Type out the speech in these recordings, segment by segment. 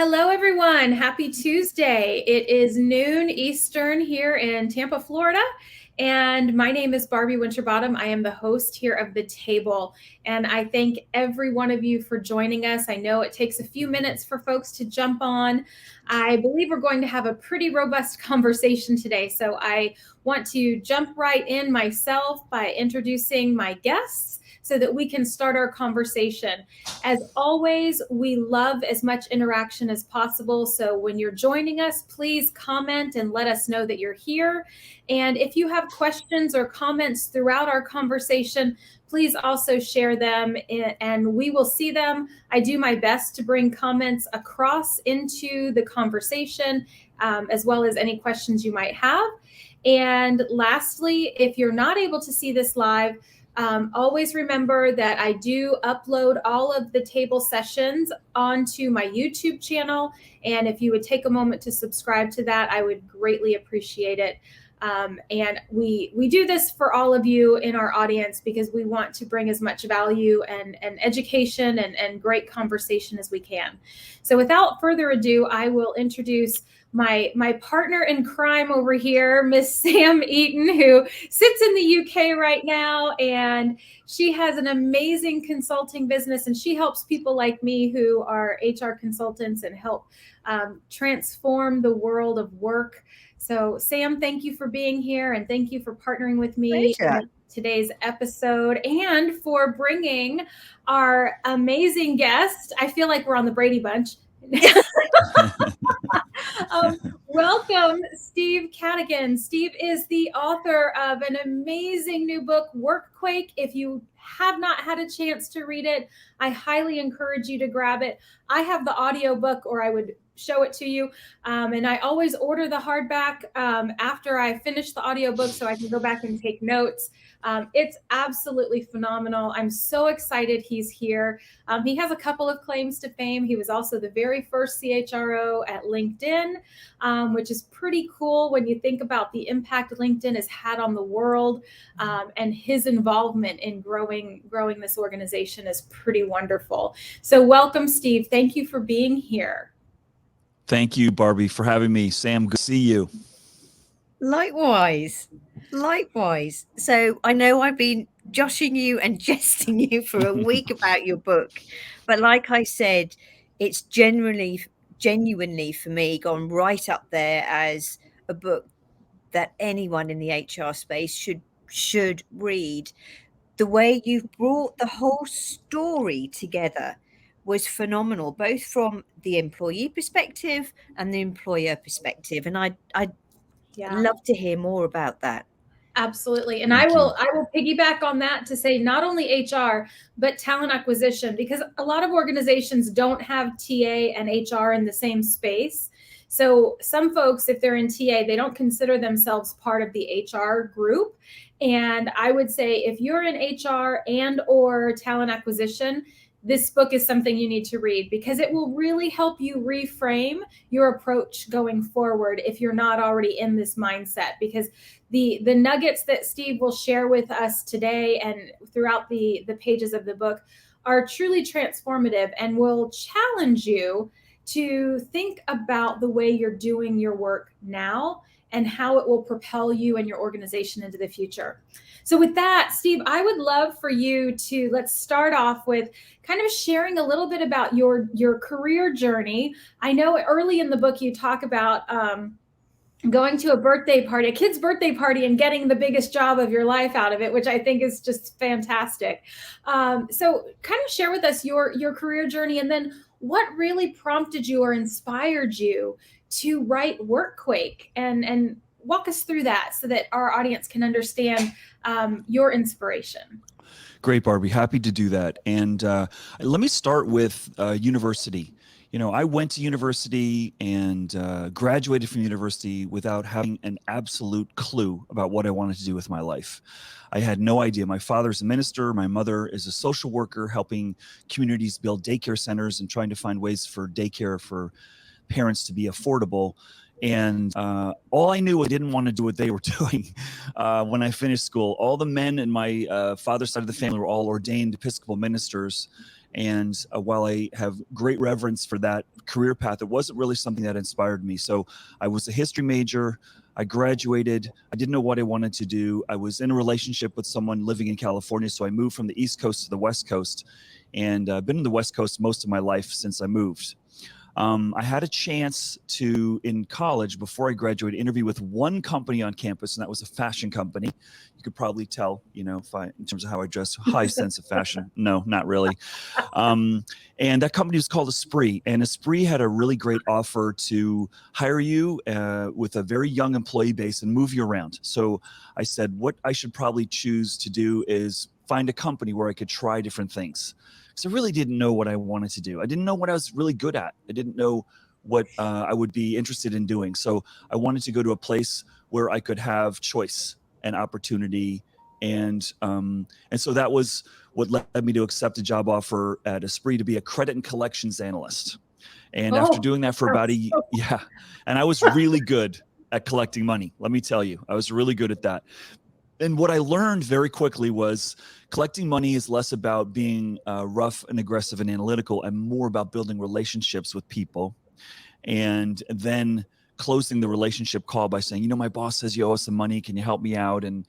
Hello, everyone. Happy Tuesday. It is noon Eastern here in Tampa, Florida. And my name is Barbie Winterbottom. I am the host here of The Table. And I thank every one of you for joining us. I know it takes a few minutes for folks to jump on. I believe we're going to have a pretty robust conversation today. So I want to jump right in myself by introducing my guests so that we can start our conversation. As always, we love as much interaction as possible. So when you're joining us, please comment and let us know that you're here. And if you have questions or comments throughout our conversation, please also share them and we will see them. I do my best to bring comments across into the conversation, as well as any questions you might have. And lastly, if you're not able to see this live, always remember that I do upload all of the table sessions onto my YouTube channel. And if you would take a moment to subscribe to that, I would greatly appreciate it. And we do this for all of you in our audience because we want to bring as much value and education and great conversation as we can. So without further ado, I will introduce my partner in crime over here, Miss Sam Eaton, who sits in the UK right now, and she has an amazing consulting business, and she helps people like me who are HR consultants and help transform the world of work. So Sam, thank you for being here, and thank you for partnering with me in today's episode and for bringing our amazing guest. I feel like we're on the Brady Bunch. Welcome, Steve Cadigan. Steve is the author of an amazing new book, Workquake. If you have not had a chance to read it, I highly encourage you to grab it. I have the audiobook, or I would show it to you. And I always order the hardback after I finish the audiobook so I can go back and take notes. It's absolutely phenomenal. I'm so excited he's here. He has a couple of claims to fame. He was also the very first CHRO at LinkedIn, which is pretty cool when you think about the impact LinkedIn has had on the world, and his involvement in growing this organization is pretty wonderful. So welcome, Steve. Thank you for being here. Thank you, Barbie, for having me. Sam, good to see you. Likewise. So I know I've been joshing you and jesting you for a week about your book, but like I said, it's genuinely for me gone right up there as a book that anyone in the HR space should read. The way you've brought the whole story together was phenomenal, both from the employee perspective and the employer perspective. And I'd love to hear more about that. Absolutely. And I will piggyback on that to say not only HR, but talent acquisition, because a lot of organizations don't have TA and HR in the same space. So some folks, if they're in TA, they don't consider themselves part of the HR group. And I would say if you're in HR and or talent acquisition, this book is something you need to read because it will really help you reframe your approach going forward if you're not already in this mindset. Because the nuggets that Steve will share with us today and throughout the pages of the book are truly transformative and will challenge you to think about the way you're doing your work now and how it will propel you and your organization into the future. So with that, Steve, I would love for you to, let's start off with kind of sharing a little bit about your career journey. I know early in the book you talk about going to a kid's birthday party and getting the biggest job of your life out of it, which I think is just fantastic. So kind of share with us your career journey, and then what really prompted you or inspired you to write Workquake, and walk us through that so that our audience can understand your inspiration. Great, Barbie. Happy to do that. And let me start with university. You know, I went to university and graduated from university without having an absolute clue about what I wanted to do with my life. I had no idea. My father's a minister. My mother is a social worker helping communities build daycare centers and trying to find ways for daycare for parents to be affordable. And all I knew, I didn't want to do what they were doing when I finished school. All the men in my father's side of the family were all ordained Episcopal ministers. And while I have great reverence for that career path, it wasn't really something that inspired me. So I was a history major. I graduated. I didn't know what I wanted to do. I was in a relationship with someone living in California. So I moved from the East Coast to the West Coast, and I've been in the West Coast most of my life since I moved. I had a chance to, in college, before I graduated, interview with one company on campus, and that was a fashion company. You could probably tell, in terms of how I dress, high sense of fashion. No, not really. And that company was called Esprit, and Esprit had a really great offer to hire you with a very young employee base and move you around. So I said, what I should probably choose to do is find a company where I could try different things. So I really didn't know what I wanted to do. I didn't know what I was really good at. I didn't know what I would be interested in doing. So I wanted to go to a place where I could have choice and opportunity. And so that was what led me to accept a job offer at Esprit to be a credit and collections analyst. And after doing that for about and I was really good at collecting money. Let me tell you, I was really good at that. And what I learned very quickly was collecting money is less about being rough and aggressive and analytical and more about building relationships with people, and then closing the relationship call by saying, my boss says you owe us some money. Can you help me out? And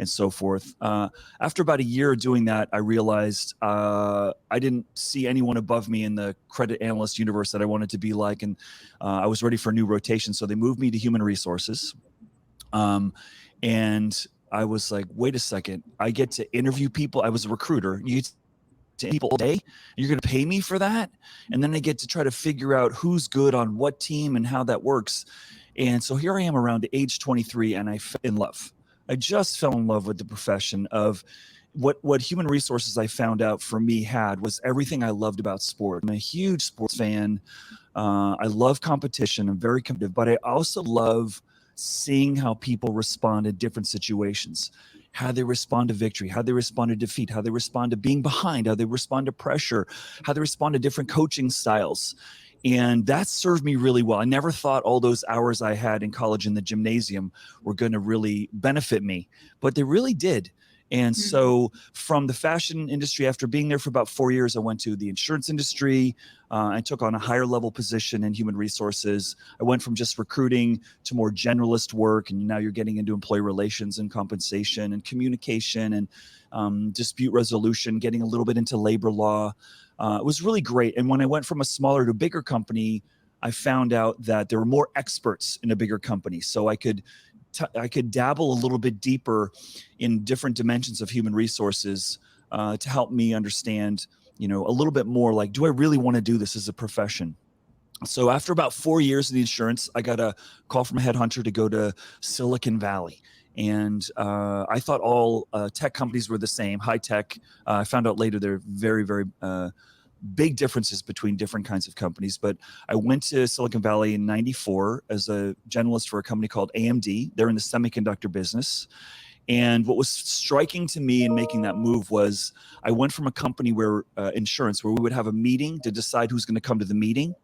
so forth. After about a year of doing that, I realized I didn't see anyone above me in the credit analyst universe that I wanted to be like. And I was ready for a new rotation. So they moved me to human resources. And I was like, wait a second, I get to interview people. I was a recruiter. You get to people all day. You're going to pay me for that? And then I get to try to figure out who's good on what team and how that works. And so here I am around age 23, and I fell in love. I just fell in love with the profession of what human resources I found out for me had was everything I loved about sport. I'm a huge sports fan. I love competition. I'm very competitive, but I also love seeing how people respond to different situations, how they respond to victory, how they respond to defeat, how they respond to being behind, how they respond to pressure, how they respond to different coaching styles. And that served me really well. I never thought all those hours I had in college in the gymnasium were going to really benefit me, but they really did. And so from the fashion industry, after being there for about 4 years, I went to the insurance industry. I took on a higher level position in human resources. I went from just recruiting to more generalist work. And now you're getting into employee relations and compensation and communication and dispute resolution, getting a little bit into labor law. It was really great. And when I went from a smaller to a bigger company, I found out that there were more experts in a bigger company. So I could dabble a little bit deeper in different dimensions of human resources to help me understand, a little bit more like, do I really want to do this as a profession? So after about 4 years in the insurance, I got a call from a headhunter to go to Silicon Valley. And I thought all tech companies were the same, high tech. I found out later they're very, very big differences between different kinds of companies. But I went to Silicon Valley in '94 as a generalist for a company called AMD. They're in the semiconductor business. And what was striking to me in making that move was I went from a company where insurance, where we would have a meeting to decide who's going to come to the meeting,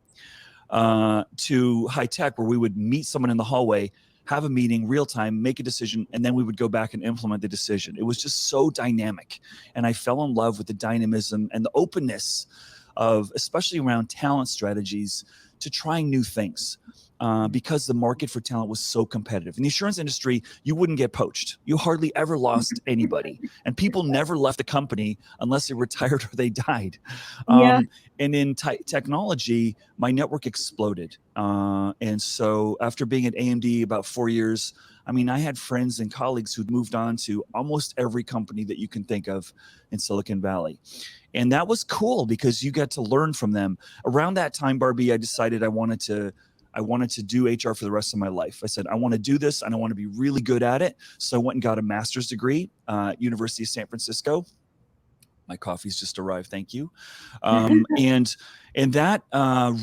to high tech, where we would meet someone in the hallway, have a meeting real time, make a decision, and then we would go back and implement the decision. It was just so dynamic. And I fell in love with the dynamism and the openness of, especially around talent strategies, to trying new things. Because the market for talent was so competitive. In the insurance industry, you wouldn't get poached. You hardly ever lost anybody. And people never left the company unless they retired or they died. And in technology, my network exploded. And so after being at AMD about 4 years, I had friends and colleagues who'd moved on to almost every company that you can think of in Silicon Valley. And that was cool because you got to learn from them. Around that time, Barbie, I decided I wanted to do HR for the rest of my life. I said, I want to do this and I want to be really good at it. So I went and got a master's degree at University of San Francisco. My coffee's just arrived. Thank you. And that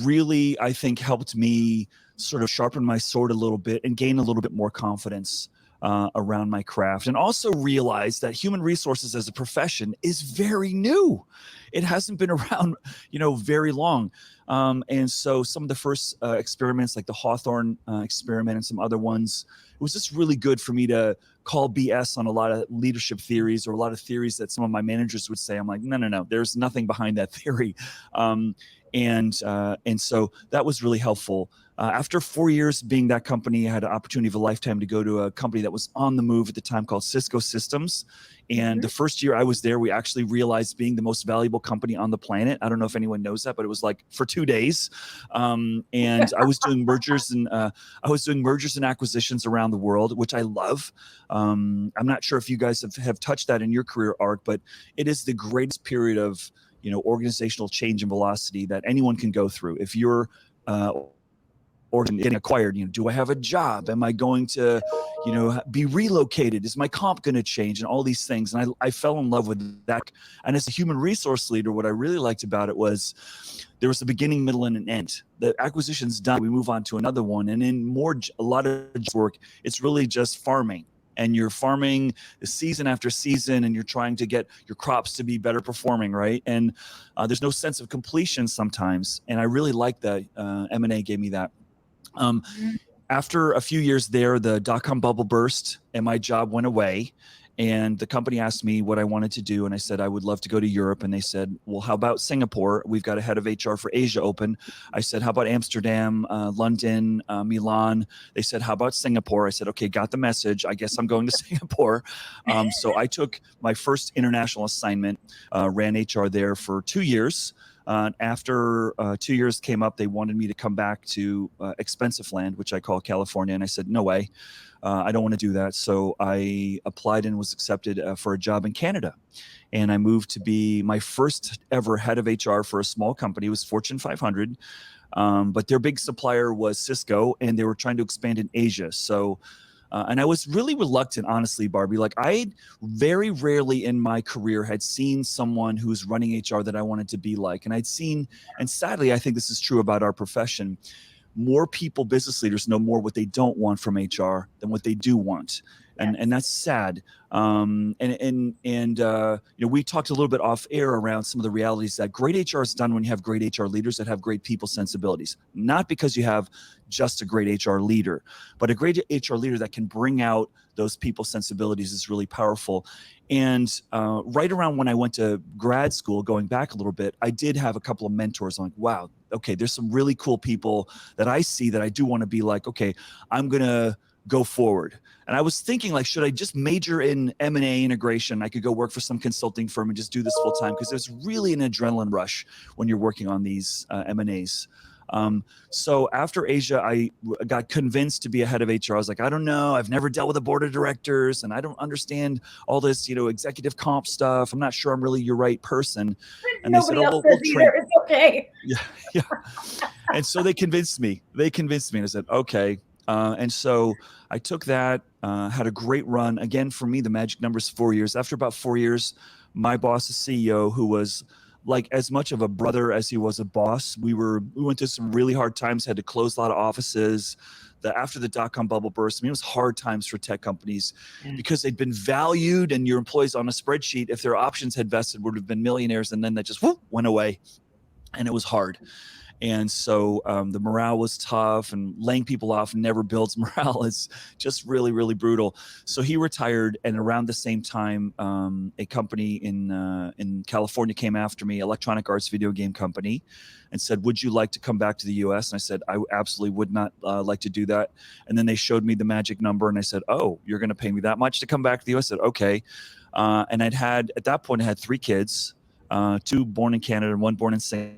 really, I think, helped me sort of sharpen my sword a little bit and gain a little bit more confidence around my craft, and also realize that human resources as a profession is very new. It hasn't been around, very long. And so some of the first experiments, like the Hawthorne experiment and some other ones, it was just really good for me to call BS on a lot of leadership theories or a lot of theories that some of my managers would say. I'm like, no, there's nothing behind that theory. And so that was really helpful. After 4 years being that company, I had an opportunity of a lifetime to go to a company that was on the move at the time called Cisco Systems. And the first year I was there, we actually realized being the most valuable company on the planet. I don't know if anyone knows that, but it was like for 2 days. And I was doing mergers and acquisitions around the world, which I love. I'm not sure if you guys have touched that in your career arc, but it is the greatest period of organizational change and velocity that anyone can go through. If you're or getting acquired, do I have a job? Am I going to, be relocated? Is my comp going to change? And all these things. And I fell in love with that. And as a human resource leader, what I really liked about it was there was a beginning, middle, and an end. The acquisition's done. We move on to another one. And in a lot of work, it's really just farming. And you're farming season after season, and you're trying to get your crops to be better performing, right? And there's no sense of completion sometimes. And I really like that. M&A gave me that. After a few years there, the dot-com bubble burst and my job went away. And the company asked me what I wanted to do. And I said, I would love to go to Europe. And they said, well, how about Singapore? We've got a head of HR for Asia open. I said, how about Amsterdam, London, Milan? They said, how about Singapore? I said, okay, got the message. I guess I'm going to Singapore. So I took my first international assignment, ran HR there for 2 years. After 2 years came up, they wanted me to come back to expensive land, which I call California. And I said, no way. I don't want to do that. So I applied and was accepted for a job in Canada. And I moved to be my first ever head of HR for a small company. It was Fortune 500. But their big supplier was Cisco, and they were trying to expand in Asia. So and I was really reluctant, honestly, Barbie. Like, I very rarely in my career had seen someone who's running HR that I wanted to be like. And I'd seen, and sadly, I think this is true about our profession, more people, business leaders, know more what they don't want from HR than what they do want. And that's sad. We talked a little bit off air around some of the realities that great HR is done when you have great HR leaders that have great people sensibilities. Not because you have just a great HR leader, but a great HR leader that can bring out those people sensibilities is really powerful. And right around when I went to grad school, going back a little bit, I did have a couple of mentors. I'm like, wow, okay, there's some really cool people that I see that I do want to be like, okay, I'm going to go forward. And I was thinking, like, should I just major in M&A integration? I could go work for some consulting firm and just do this full time, because there's really an adrenaline rush when you're working on these M&As. So after Asia, I got convinced to be a head of HR. I was like, I don't know. I've never dealt with a board of directors, and I don't understand all this, executive comp stuff. I'm not sure I'm really your right person. And they said, else does either. It's okay. Yeah. And so they convinced me. And I said, okay. And so I took that, had a great run. Again, for me, the magic number is 4 years. After about 4 years, my boss, the CEO, who was like as much of a brother as he was a boss, we went through some really hard times, had to close a lot of offices. After the dot-com bubble burst, it was hard times for tech companies because they'd been valued, and your employees on a spreadsheet, if their options had vested, would have been millionaires, and then that just went away, and it was hard. And so the morale was tough, and laying people off never builds morale. It's just really, really brutal. So he retired, and around the same time, a company in California came after me, Electronic Arts video game company, and said, would you like to come back to the US? And I said, I absolutely would not like to do that. And then they showed me the magic number, and I said, oh, you're going to pay me that much to come back to the US? I said, okay. And at that point, I had 3 kids, 2 born in Canada and 1 born in Singapore.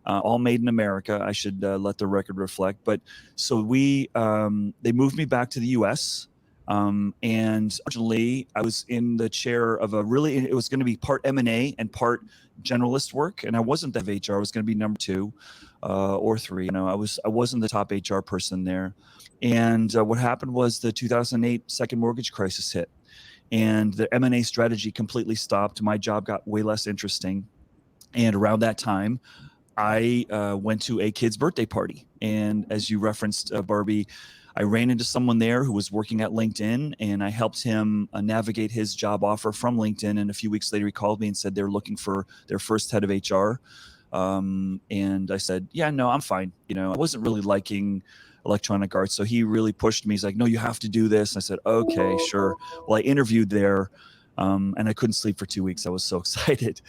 All made in America. I should let the record reflect. But so they moved me back to the U.S. And originally I was in the chair of it was going to be part M&A and part generalist work. And I wasn't the head of HR. I was going to be number 2 or 3. I wasn't the top HR person there. And what happened was the 2008 second mortgage crisis hit, and the M&A strategy completely stopped. My job got way less interesting. And around that time, I went to a kid's birthday party. And as you referenced, Barbie, I ran into someone there who was working at LinkedIn, and I helped him navigate his job offer from LinkedIn. And a few weeks later, he called me and said they're looking for their first head of HR. And I said, yeah, no, I'm fine. I wasn't really liking Electronic Arts. So he really pushed me. He's like, no, you have to do this. I said, okay, sure. Well, I interviewed there, and I couldn't sleep for 2 weeks. I was so excited.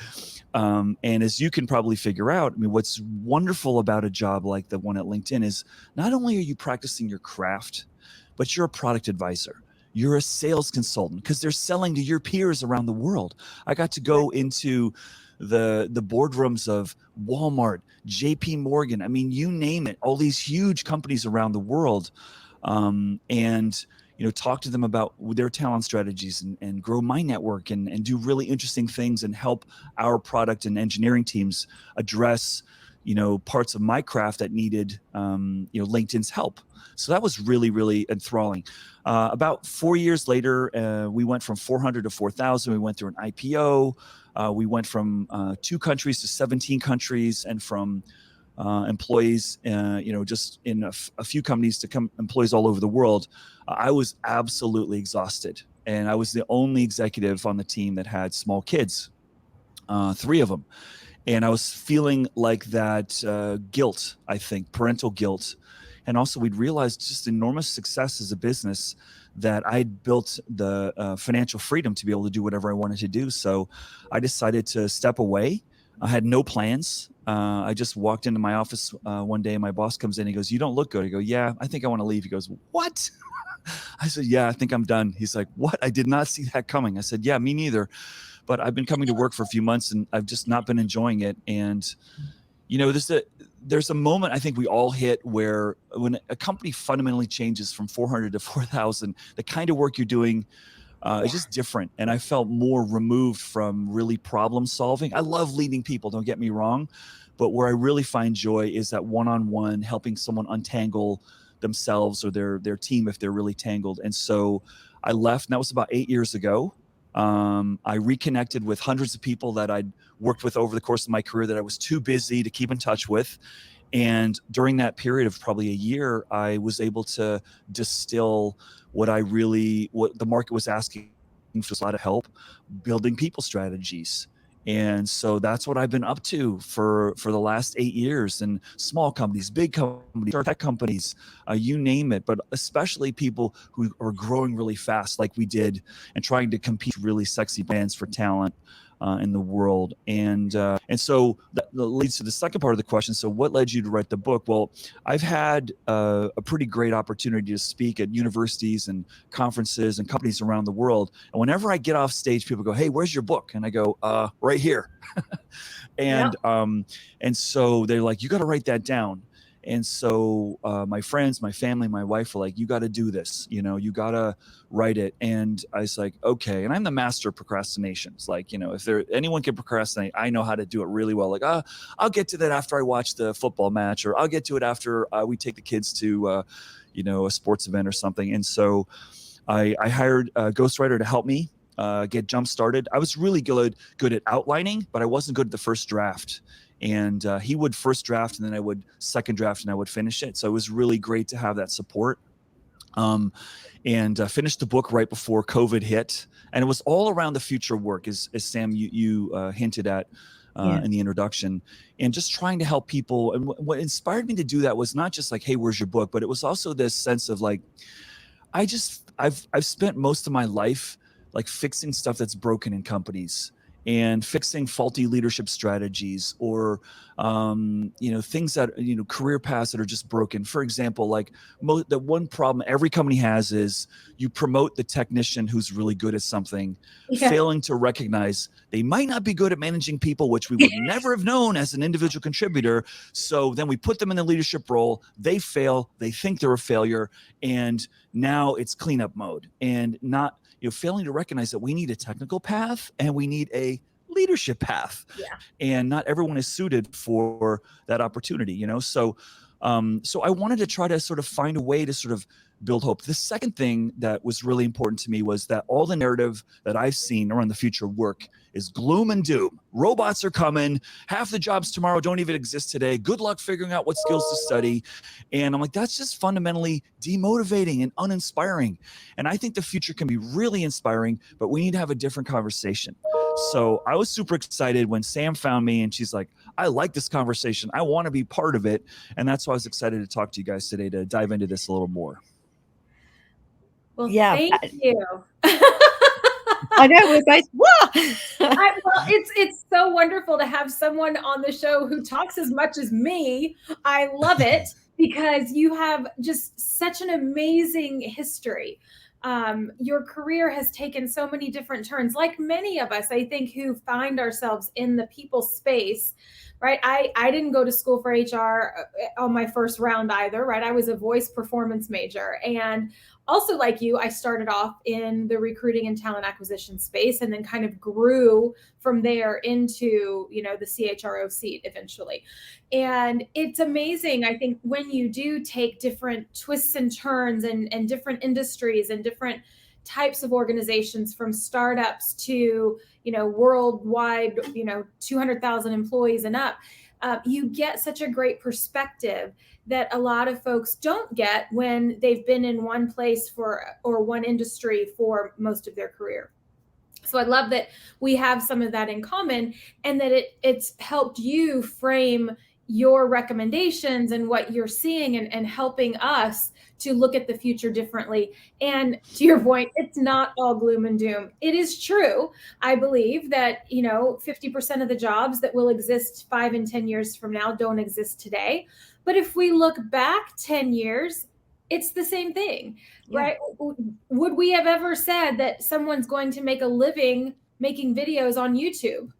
And as you can probably figure out, I mean, what's wonderful about a job like the one at LinkedIn is not only are you practicing your craft, but you're a product advisor. You're a sales consultant because they're selling to your peers around the world. I got to go into the boardrooms of Walmart, JP Morgan. I mean, you name it, all these huge companies around the world. And talk to them about their talent strategies and grow my network and do really interesting things and help our product and engineering teams address, parts of my craft that needed, LinkedIn's help. So that was really, really enthralling. About 4 years later, we went from 400 to 4,000. We went through an IPO. We went from 2 countries to 17 countries, and from employees, just in a few companies to employees all over the world. I was absolutely exhausted. And I was the only executive on the team that had small kids, 3 of them. And I was feeling like that guilt, I think, parental guilt. And also we'd realized just enormous success as a business that I'd built the financial freedom to be able to do whatever I wanted to do. So I decided to step away. I had no plans. I just walked into my office one day and my boss comes in. He goes, "You don't look good." I go, "Yeah, I think I want to leave." He goes, "What?" I said, "Yeah, I think I'm done." He's like, "What? I did not see that coming." I said, "Yeah, me neither. But I've been coming to work for a few months and I've just not been enjoying it." And, there's a moment I think we all hit where when a company fundamentally changes from 400 to 4,000, the kind of work you're doing is just different. And I felt more removed from really problem solving. I love leading people, don't get me wrong. But where I really find joy is that one-on-one, helping someone untangle themselves or their team if they're really tangled. And so I left, and that was about 8 years ago. I reconnected with hundreds of people that I'd worked with over the course of my career that I was too busy to keep in touch with. And during that period of probably a year, I was able to distill what the market was asking for, a lot of help building people strategies. And so that's what I've been up to for the last 8 years, and small companies, big companies, tech companies, you name it, but especially people who are growing really fast like we did and trying to compete with really sexy brands for talent in the world. And so that leads to the second part of the question. So what led you to write the book? Well, I've had a pretty great opportunity to speak at universities and conferences and companies around the world. And whenever I get off stage, people go, "Hey, where's your book?" And I go, "Right here." And and so they're like, "You got to write that down." And so my friends, my family, my wife were like, "You got to do this, you got to write it." And I was like, okay. And I'm the master of procrastination. It's like, if anyone can procrastinate, I know how to do it really well. Like, I'll get to that after I watch the football match, or I'll get to it after we take the kids to, a sports event or something. And so I hired a ghostwriter to help me get jump started. I was really good at outlining, but I wasn't good at the first draft. And he would first draft, and then I would second draft, and I would finish it. So it was really great to have that support. And finished the book right before COVID hit. And it was all around the future work, as Sam, you hinted at in the introduction, and just trying to help people. And what inspired me to do that was not just like, "Hey, where's your book?" But it was also this sense of like, I've spent most of my life like fixing stuff that's broken in companies, and fixing faulty leadership strategies, or things that career paths that are just broken. For example, like the one problem every company has is you promote the technician who's really good at something, failing to recognize they might not be good at managing people, which we would never have known as an individual contributor. So then we put them in the leadership role, they fail, they think they're a failure, and now it's cleanup mode, and not failing to recognize that we need a technical path and we need a leadership path. And not everyone is suited for that opportunity, So I wanted to try to sort of find a way to sort of build hope. The second thing that was really important to me was that all the narrative that I've seen around the future of work is gloom and doom. Robots are coming. Half the jobs tomorrow don't even exist today. Good luck figuring out what skills to study. And I'm like, that's just fundamentally demotivating and uninspiring. And I think the future can be really inspiring, but we need to have a different conversation. So I was super excited when Sam found me and she's like, I like this conversation. I want to be part of it. And that's why I was excited to talk to you guys today to dive into this a little more. Well, Yeah, thank you. I know we're both. Well, it's so wonderful to have someone on the show who talks as much as me. I love it because you have just such an amazing history. Your career has taken so many different turns, like many of us, I think, who find ourselves in the people space, right? I didn't go to school for HR on my first round either, right? I was a voice performance major. And also, like you, I started off in the recruiting and talent acquisition space and then kind of grew from there into, the CHRO seat eventually. And it's amazing, I think, when you do take different twists and turns and different industries and different types of organizations, from startups to, worldwide, 200,000 employees and up, you get such a great perspective that a lot of folks don't get when they've been in one place or one industry for most of their career. So I love that we have some of that in common, and that it's helped you frame your recommendations and what you're seeing and helping us to look at the future differently. And to your point, it's not all gloom and doom. It is true, I believe, that 50% of the jobs that will exist 5 and 10 years from now don't exist today. But if we look back 10 years, it's the same thing, right? Would we have ever said that someone's going to make a living making videos on YouTube?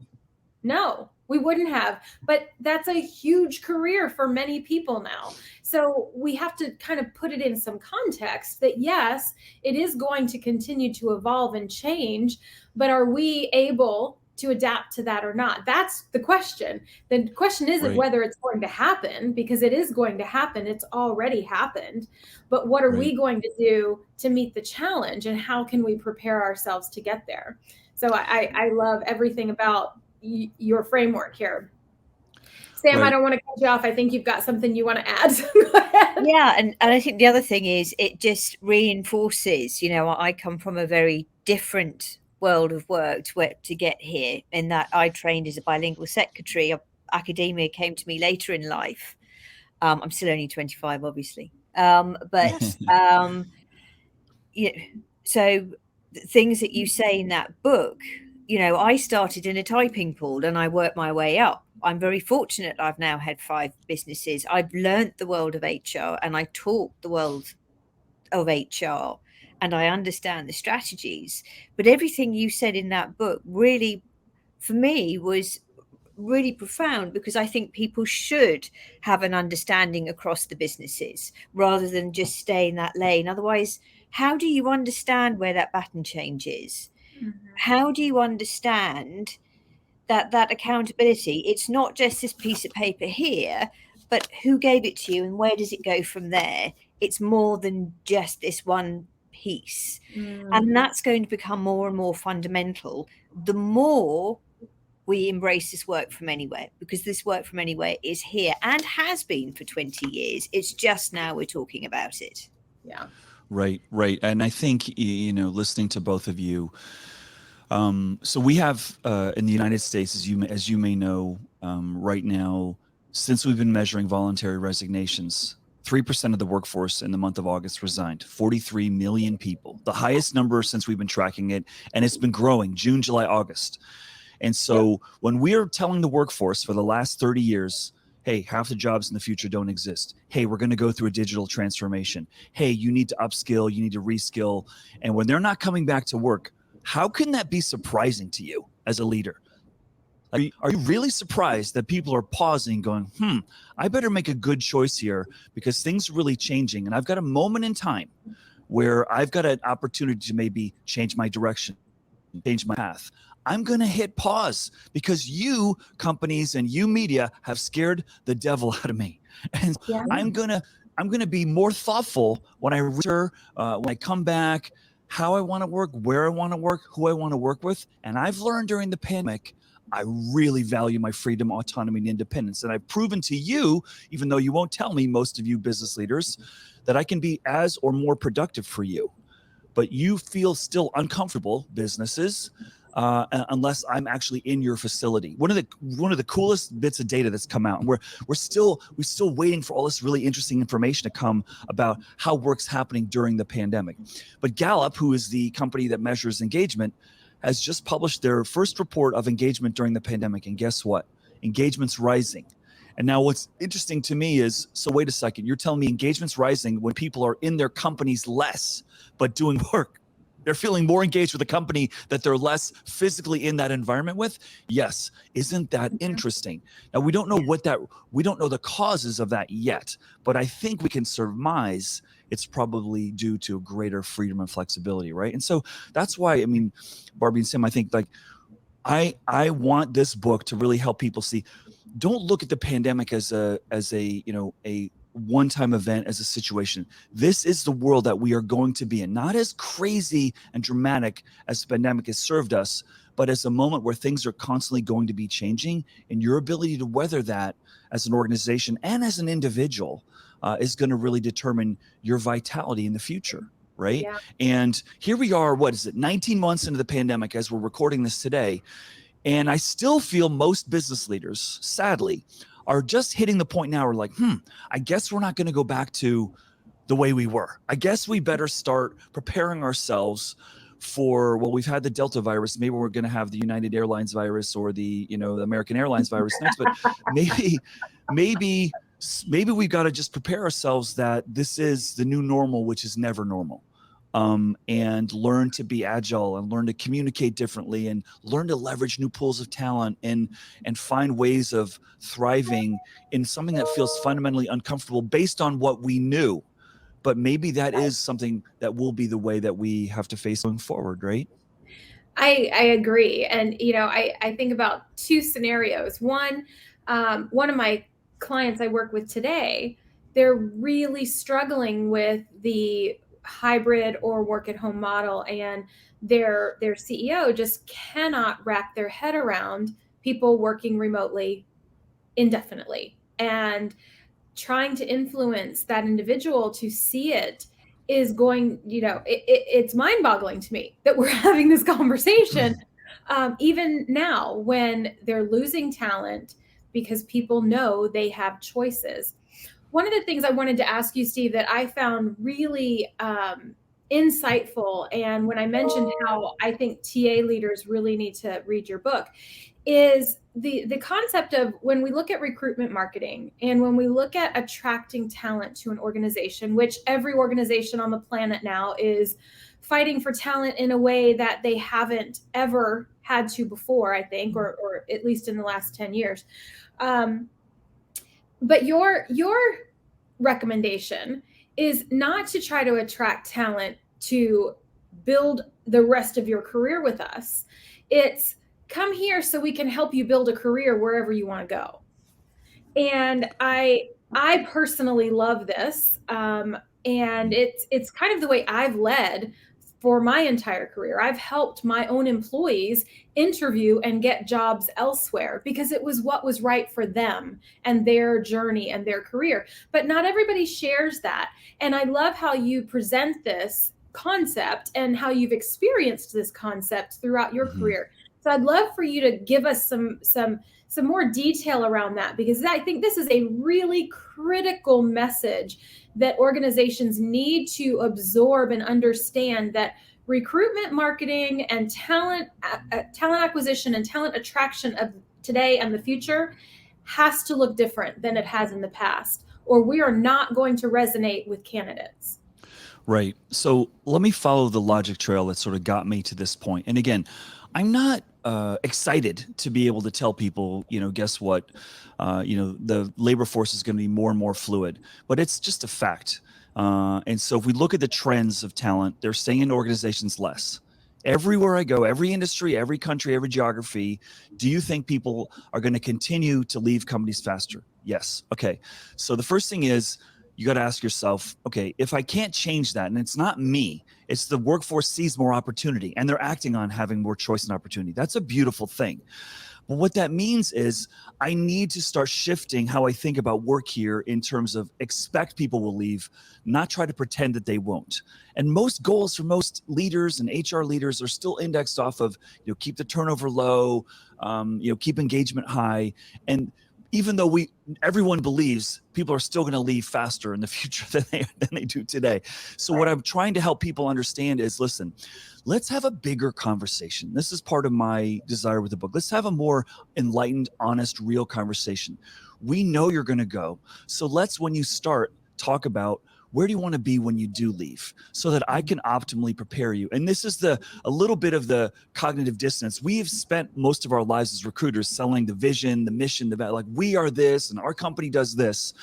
No, we wouldn't have. But that's a huge career for many people now. So we have to kind of put it in some context that, yes, it is going to continue to evolve and change, but are we able to adapt to that or not? That's the question. The question isn't whether it's going to happen, because it is going to happen. It's already happened. But what are we going to do to meet the challenge, and how can we prepare ourselves to get there? So I love everything about your framework here. Sam, I don't want to cut you off. I think you've got something you want to add. So go ahead. Yeah, and I think the other thing is it just reinforces, I come from a very different world of work to get here, in that I trained as a bilingual secretary. Academia came to me later in life. I'm still only 25, obviously. So things that you say in that book, I started in a typing pool and I worked my way up. I'm very fortunate I've now had 5 businesses. I've learnt the world of HR and I taught the world of HR, and I understand the strategies. But everything you said in that book really, for me, was really profound, because I think people should have an understanding across the businesses rather than just stay in that lane. Otherwise, how do you understand where that baton change is? Mm-hmm. How do you understand that accountability? It's not just this piece of paper here, but who gave it to you and where does it go from there? It's more than just this one piece. Mm. And that's going to become more and more fundamental the more we embrace this work from anywhere, because this work from anywhere is here and has been for 20 years. It's just now we're talking about it. Yeah. Right. And I think, listening to both of you, so we have in the United States, as you may know, right now, since we've been measuring voluntary resignations, 3% of the workforce in the month of August resigned. 43 million people, the highest number since we've been tracking it, and it's been growing June, July, August. And so when we're telling the workforce for the last 30 years, hey, half the jobs in the future don't exist. Hey, we're going to go through a digital transformation. Hey, you need to upskill, you need to reskill. And when they're not coming back to work, how can that be surprising to you as a leader? Are you really surprised that people are pausing, going, I better make a good choice here because things are really changing. And I've got a moment in time where I've got an opportunity to maybe change my direction, change my path. I'm going to hit pause because you companies and you media have scared the devil out of me. And I'm going to be more thoughtful when I return, when I come back, how I want to work, where I want to work, who I want to work with. And I've learned during the pandemic, I really value my freedom, autonomy, and independence. And I've proven to you, even though you won't tell me, most of you business leaders, that I can be as or more productive for you. But you feel still uncomfortable, businesses, unless I'm actually in your facility. One of the coolest bits of data that's come out, and we're still waiting for all this really interesting information to come about how work's happening during the pandemic. But Gallup, who is the company that measures engagement, has just published their first report of engagement during the pandemic. And guess what? Engagement's rising. And now what's interesting to me is, so wait a second, you're telling me engagement's rising when people are in their companies less, but doing work. They're feeling more engaged with a company that they're less physically in that environment with. Yes. Isn't that interesting? Now, we don't know we don't know the causes of that yet, but I think we can surmise it's probably due to greater freedom and flexibility, right? And so that's why, I mean, Barbie and Sim, I think like, I want this book to really help people see, don't look at the pandemic as a one-time event, as a situation. This is the world that we are going to be in, not as crazy and dramatic as the pandemic has served us, but as a moment where things are constantly going to be changing, and your ability to weather that as an organization and as an individual is going to really determine your vitality in the future, right? Yeah. And here we are, 19 months into the pandemic as we're recording this today, and I still feel most business leaders, sadly, are just hitting the point now where like, I guess we're not going to go back to the way we were. I guess we better start preparing ourselves for, well, we've had the Delta virus. Maybe we're going to have the United Airlines virus or the American Airlines virus next, but maybe we've got to just prepare ourselves that this is the new normal, which is never normal. And learn to be agile and learn to communicate differently and learn to leverage new pools of talent and find ways of thriving in something that feels fundamentally uncomfortable based on what we knew. But maybe that is something that will be the way that we have to face going forward, right? I agree. And, I think about two scenarios. One of my clients I work with today, they're really struggling with the hybrid or work at home model, and their CEO just cannot wrap their head around people working remotely indefinitely, and trying to influence that individual to see it is going, it's mind-boggling to me that we're having this conversation even now when they're losing talent because people know they have choices. One of the things I wanted to ask you, Steve, that I found really insightful, and when I mentioned how I think TA leaders really need to read your book, is the concept of when we look at recruitment marketing and when we look at attracting talent to an organization, which every organization on the planet now is fighting for talent in a way that they haven't ever had to before, I think, or at least in the last 10 years. But your recommendation is not to try to attract talent to build the rest of your career with us. It's come here so we can help you build a career wherever you want to go. And I personally love this. And it's kind of the way I've led for my entire career. I've helped my own employees interview and get jobs elsewhere because it was what was right for them and their journey and their career. But not everybody shares that. And I love how you present this concept and how you've experienced this concept throughout your career. So I'd love for you to give us some more detail around that, because I think this is a really critical message that organizations need to absorb and understand, that recruitment marketing and talent acquisition and talent attraction of today and the future has to look different than it has in the past, or we are not going to resonate with candidates. Right. So let me follow the logic trail that sort of got me to this point. And again, I'm not excited to be able to tell people, guess what, the labor force is going to be more and more fluid, but it's just a fact. And so if we look at the trends of talent, they're staying in organizations less. Everywhere I go, every industry, every country, every geography, do you think people are going to continue to leave companies faster? Yes. Okay. So the first thing is, you got to ask yourself, okay, if I can't change that, and it's not me, it's the workforce sees more opportunity and they're acting on having more choice and opportunity. That's a beautiful thing. Well, what that means is I need to start shifting how I think about work here in terms of expect people will leave, not try to pretend that they won't. And most goals for most leaders and HR leaders are still indexed off of, keep the turnover low, keep engagement high. And even though everyone believes people are still going to leave faster in the future than they do today. So what I'm trying to help people understand is, listen, let's have a bigger conversation. This is part of my desire with the book. Let's have a more enlightened, honest, real conversation. We know you're going to go. So let's, when you start, talk about where do you want to be when you do leave so that I can optimally prepare you. And this is a little bit of the cognitive dissonance. We have spent most of our lives as recruiters selling the vision, the mission, like we are this and our company does this.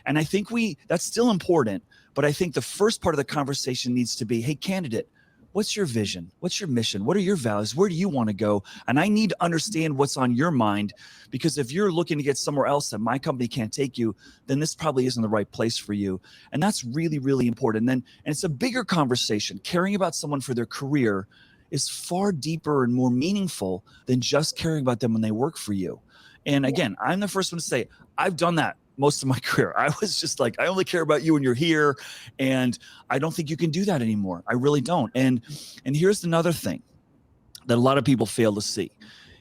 And I think that's still important, but I think the first part of the conversation needs to be, hey, candidate, what's your vision? What's your mission? What are your values? Where do you want to go? And I need to understand what's on your mind, because if you're looking to get somewhere else that my company can't take you, then this probably isn't the right place for you. And that's really, really important. And it's a bigger conversation. Caring about someone for their career is far deeper and more meaningful than just caring about them when they work for you. And again, I'm the first one to say, I've done that most of my career. I was just like, I only care about you when you're here. And I don't think you can do that anymore. I really don't. And here's another thing that a lot of people fail to see.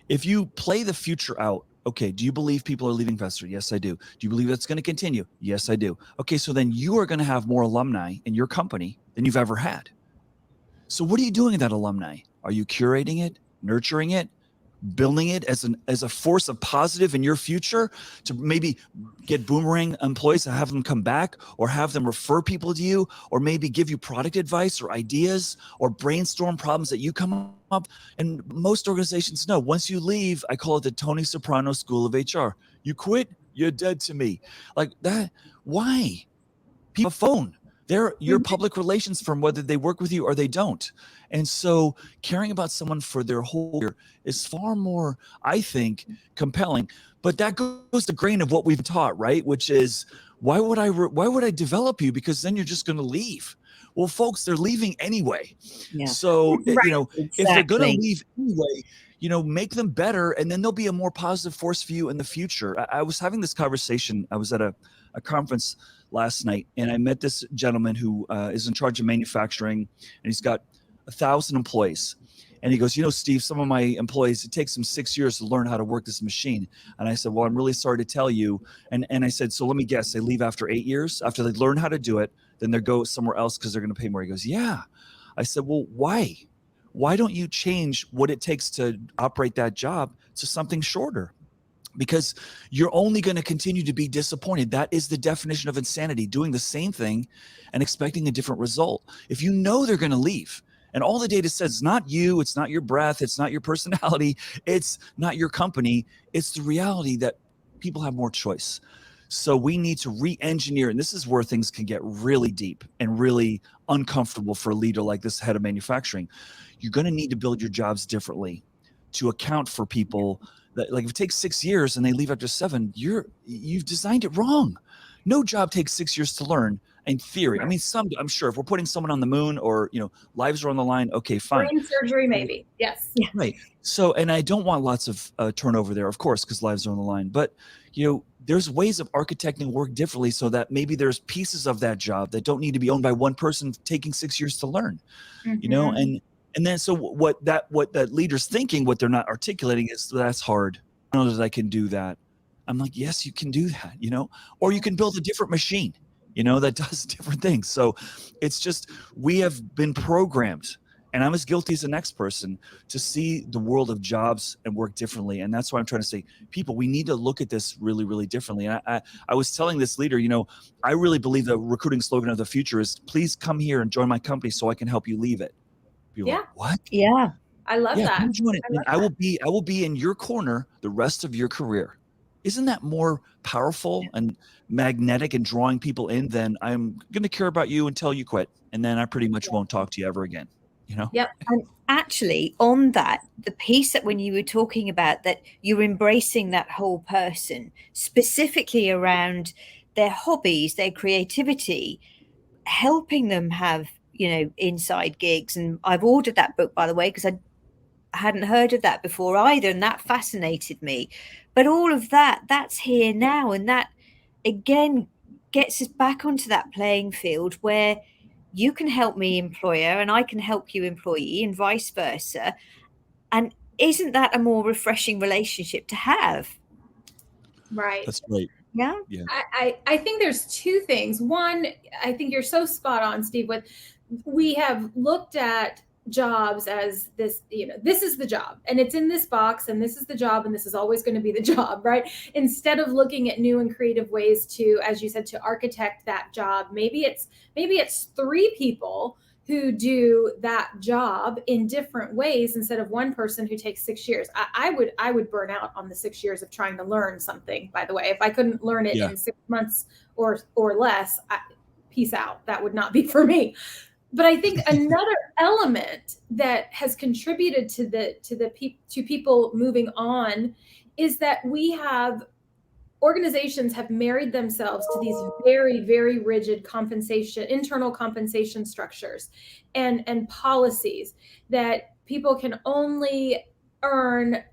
If you play the future out, okay, do you believe people are leaving faster? Yes, I do. Do you believe that's going to continue? Yes, I do. Okay, so then you are going to have more alumni in your company than you've ever had. So what are you doing with that alumni? Are you curating it, nurturing it, building it as a force of positive in your future to maybe get boomerang employees to have them come back, or have them refer people to you, or maybe give you product advice or ideas, or brainstorm problems that you come up? And most organizations know once you leave, I call it the Tony Soprano School of HR. You quit, you're dead to me. Like that. Why? People have a phone. They're your public relations firm, whether they work with you or they don't. And so caring about someone for their whole year is far more, I think, compelling. But that goes the grain of what we've taught, right? Which is, why would I develop you? Because then you're just going to leave. Well, folks, they're leaving anyway. Yeah. So, Exactly. if they're going to leave anyway, make them better, and then they'll be a more positive force for you in the future. I was having this conversation. I was at a conference last night, and I met this gentleman who is in charge of manufacturing, and he's got 1,000 employees. And he goes, Steve, some of my employees, it takes them 6 years to learn how to work this machine. And I said, well, I'm really sorry to tell you. And I said, so let me guess, they leave after 8 years? After they learn how to do it, then they go somewhere else because they're going to pay more. He goes, yeah. I said, well, why? Why don't you change what it takes to operate that job to something shorter? Because you're only going to continue to be disappointed. That is the definition of insanity, doing the same thing and expecting a different result. If you know they're going to leave, and all the data says it's not you, it's not your breath, it's not your personality, it's not your company, it's the reality that people have more choice. So we need to re-engineer, and this is where things can get really deep and really uncomfortable for a leader like this head of manufacturing. You're going to need to build your jobs differently to account for people that, like, if it takes 6 years and they leave after 7, you've designed it wrong. No job takes 6 years to learn, in theory. I mean, I'm sure if we're putting someone on the moon, or lives are on the line, okay, fine. Brain surgery, maybe. Yes. Right. So, and I don't want lots of turnover there, of course, because lives are on the line. But there's ways of architecting work differently, so that maybe there's pieces of that job that don't need to be owned by one person taking 6 years to learn. And then, so what that leader's thinking, what they're not articulating is, that's hard. I don't know that I can do that. I'm like, yes, you can do that, or you can build a different machine, that does different things. So it's just, we have been programmed, and I'm as guilty as the next person, to see the world of jobs and work differently. And that's why I'm trying to say, people, we need to look at this really, really differently. And I was telling this leader, I really believe the recruiting slogan of the future is, please come here and join my company so I can help you leave it. People are like, what? Yeah. I love that. Come join it. I will be in your corner the rest of your career. Isn't that more powerful and magnetic and drawing people in than, I'm going to care about you until you quit, and then I pretty much won't talk to you ever again? Yep. And actually, on that, the piece that when you were talking about that, you're embracing that whole person, specifically around their hobbies, their creativity, helping them have inside gigs. And I've ordered that book, by the way, because hadn't heard of that before either, and that fascinated me. But all of that's here now, and that again gets us back onto that playing field where you can help me, employer, and I can help you, employee, and vice versa. And isn't that a more refreshing relationship to have? Right. That's right. Yeah. I think there's two things. One, I think you're so spot on, Steve, with we have looked at jobs as this, this is the job and it's in this box and this is the job and this is always going to be the job, right? Instead of looking at new and creative ways to, as you said, to architect that job. Maybe it's 3 people who do that job in different ways instead of one person who takes 6 years. I would burn out on the 6 years of trying to learn something, by the way. If I couldn't learn it in 6 months or less, peace out. That would not be for me. But I think another element that has contributed to people moving on is that organizations have married themselves to these very, very rigid internal compensation structures and policies that people can only earn.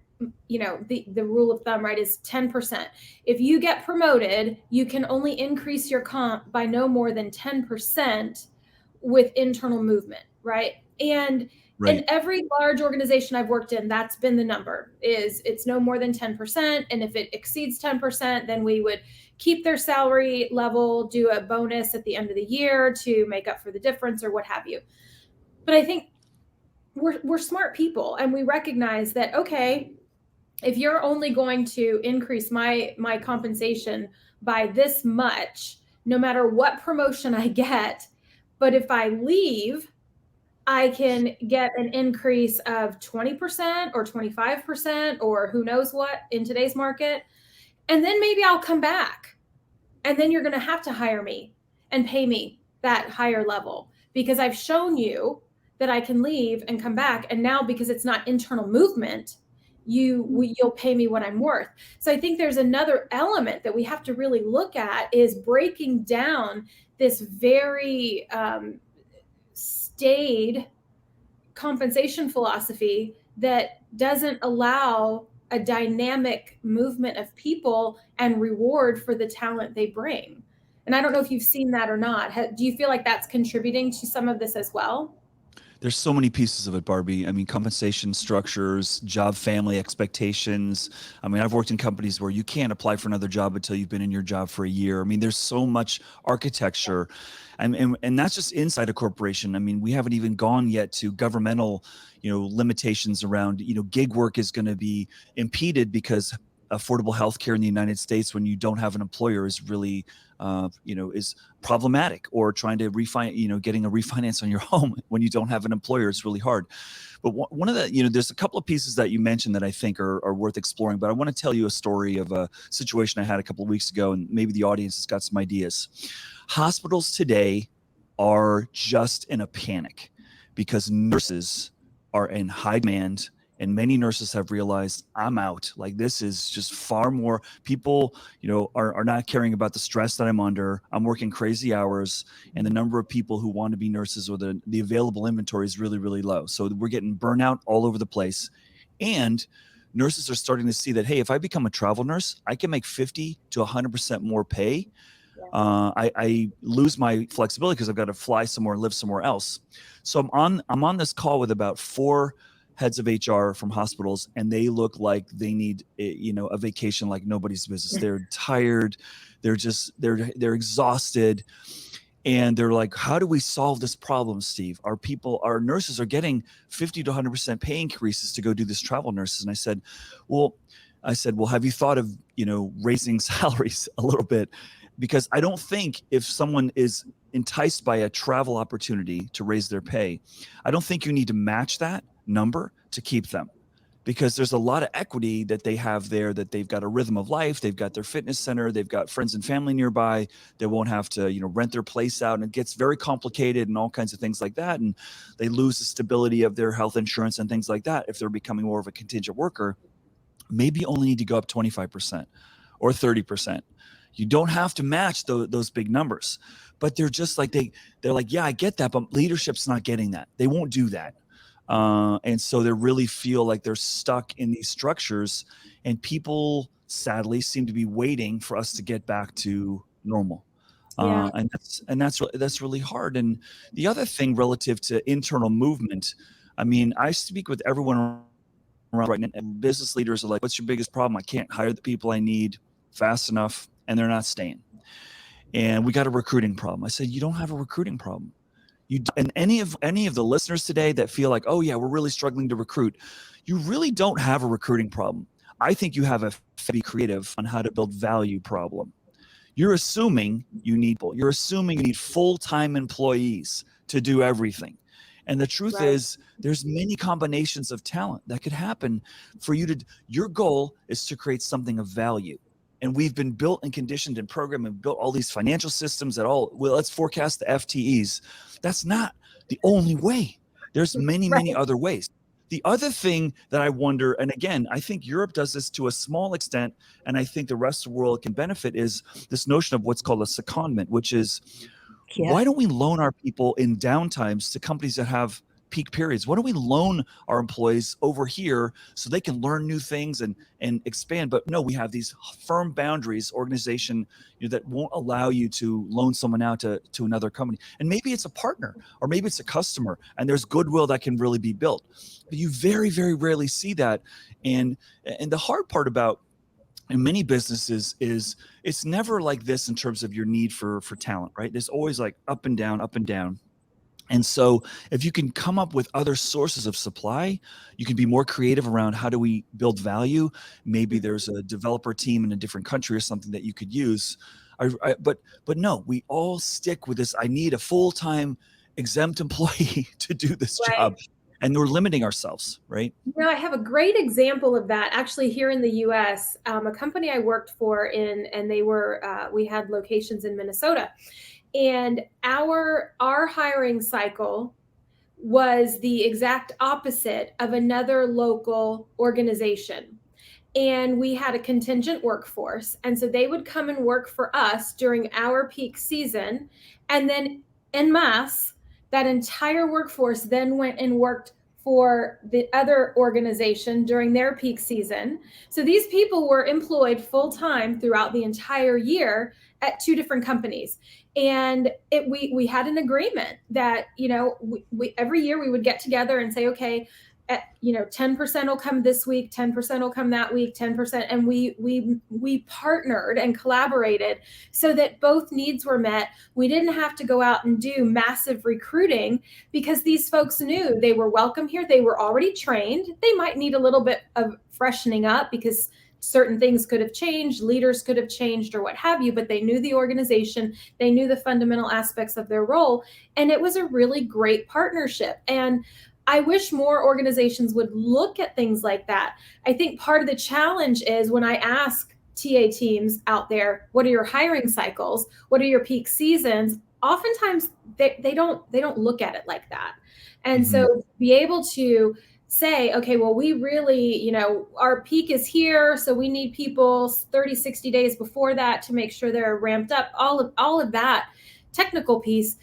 The rule of thumb, right, is 10%. If you get promoted, you can only increase your comp by no more than 10% with internal movement, right? And in every large organization I've worked in, that's been the number, is it's no more than 10%. And if it exceeds 10%, then we would keep their salary level, do a bonus at the end of the year to make up for the difference or what have you. But I think we're smart people and we recognize that, okay, if you're only going to increase my compensation by this much, no matter what promotion I get, but if I leave, I can get an increase of 20% or 25% or who knows what in today's market. And then maybe I'll come back. And then you're going to have to hire me and pay me that higher level because I've shown you that I can leave and come back. And now because it's not internal movement, you'll pay me what I'm worth. So I think there's another element that we have to really look at is breaking down this very staid compensation philosophy that doesn't allow a dynamic movement of people and reward for the talent they bring. And I don't know if you've seen that or not. Do you feel like that's contributing to some of this as well? There's so many pieces of it, Barbie. I mean, compensation structures, job family expectations. I mean, I've worked in companies where you can't apply for another job until you've been in your job for a year. I mean, there's so much architecture and that's just inside a corporation. I mean, we haven't even gone yet to governmental, limitations around, gig work is going to be impeded because affordable health care in the United States when you don't have an employer is really, is problematic, or trying to getting a refinance on your home when you don't have an employer is really hard. But one of the, there's a couple of pieces that you mentioned that I think are worth exploring, but I want to tell you a story of a situation I had a couple of weeks ago, and maybe the audience has got some ideas. Hospitals today are just in a panic because nurses are in high demand. And many nurses have realized, I'm out. Like, this is just far more people, are not caring about the stress that I'm under. I'm working crazy hours. And the number of people who want to be nurses, or the available inventory, is really, really low. So we're getting burnout all over the place. And nurses are starting to see that, hey, if I become a travel nurse, I can make 50 to 100% more pay. I lose my flexibility because I've got to fly somewhere, live somewhere else. So I'm on this call with about 4 heads of HR from hospitals, and they look like they need, a vacation like nobody's business. They're tired. They're exhausted. And they're like, how do we solve this problem, Steve? Our nurses are getting 50 to 100% pay increases to go do this travel nurses. And I said, well, have you thought of, raising salaries a little bit? Because I don't think if someone is enticed by a travel opportunity to raise their pay, I don't think you need to match that number to keep them, because there's a lot of equity that they have there, that they've got a rhythm of life. They've got their fitness center. They've got friends and family nearby. They won't have to, rent their place out, and it gets very complicated and all kinds of things like that. And they lose the stability of their health insurance and things like that. If they're becoming more of a contingent worker, maybe you only need to go up 25% or 30%. You don't have to match those big numbers, but they're just like, they're like, yeah, I get that, but leadership's not getting that. They won't do that. And so they really feel like they're stuck in these structures, and people sadly seem to be waiting for us to get back to normal. Yeah. And that's really hard. And the other thing relative to internal movement, I mean, I speak with everyone around right now, and business leaders are like, what's your biggest problem? I can't hire the people I need fast enough, and they're not staying. And we got a recruiting problem. I said, you don't have a recruiting problem. And any of the listeners today that feel like, oh yeah, we're really struggling to recruit, you really don't have a recruiting problem. I think you have a be creative on how to build value problem. You're assuming you need full-time employees to do everything. And the truth Right. is, there's many combinations of talent that could happen for you to. Your goal is to create something of value. And we've been built and conditioned and programmed and built all these financial systems that let's forecast the FTEs. That's not the only way. There's many other ways. The other thing that I wonder, and again, I think Europe does this to a small extent, and I think the rest of the world can benefit, is this notion of what's called a secondment, which is, why don't we loan our people in downtimes to companies that have peak periods? Why don't we loan our employees over here so they can learn new things and expand? But no, we have these firm boundaries, organization, that won't allow you to loan someone out to another company. And maybe it's a partner, or maybe it's a customer, and there's goodwill that can really be built. But you very, very rarely see that. And the hard part about in many businesses is it's never like this in terms of your need for talent, right? There's always like up and down, up and down. And so if you can come up with other sources of supply, you can be more creative around how do we build value. Maybe there's a developer team in a different country or something that you could use. But no, we all stick with this. I need a full-time exempt employee to do this job. And we're limiting ourselves, right? I have a great example of that actually here in the U.S. A company I worked for and they were, we had locations in Minnesota. And our hiring cycle was the exact opposite of another local organization. And we had a contingent workforce. And so they would come and work for us during our peak season. And then en masse, that entire workforce then went and worked for the other organization during their peak season. So these people were employed full-time throughout the entire year at two different companies. And we had an agreement that, we every year we would get together and say, okay, 10% will come this week, 10% will come that week, 10%. And we partnered and collaborated so that both needs were met. We didn't have to go out and do massive recruiting because these folks knew they were welcome here. They were already trained. They might need a little bit of freshening up because certain things could have changed, leaders could have changed or what have you, but they knew the organization, they knew the fundamental aspects of their role. And it was a really great partnership. And I wish more organizations would look at things like that. I think part of the challenge is when I ask TA teams out there, what are your hiring cycles? What are your peak seasons? Oftentimes they don't look at it like that. And so be able to say, okay, well, we really, our peak is here. So we need people 30, 60 days before that to make sure they're ramped up. All of that technical piece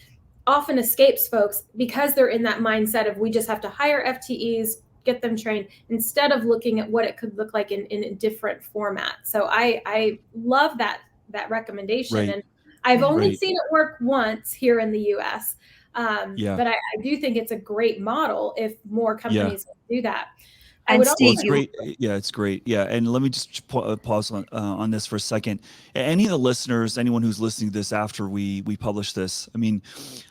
often escapes folks because they're in that mindset of we just have to hire FTEs, get them trained, instead of looking at what it could look like in a different format. So I love that recommendation. Right. And I've only seen it work once here in the US. But I do think it's a great model if more companies do that. And Steve, it's great. Yeah, it's great. Yeah, and let me just pause on this for a second. Any of the listeners, anyone who's listening to this after we publish this, I mean,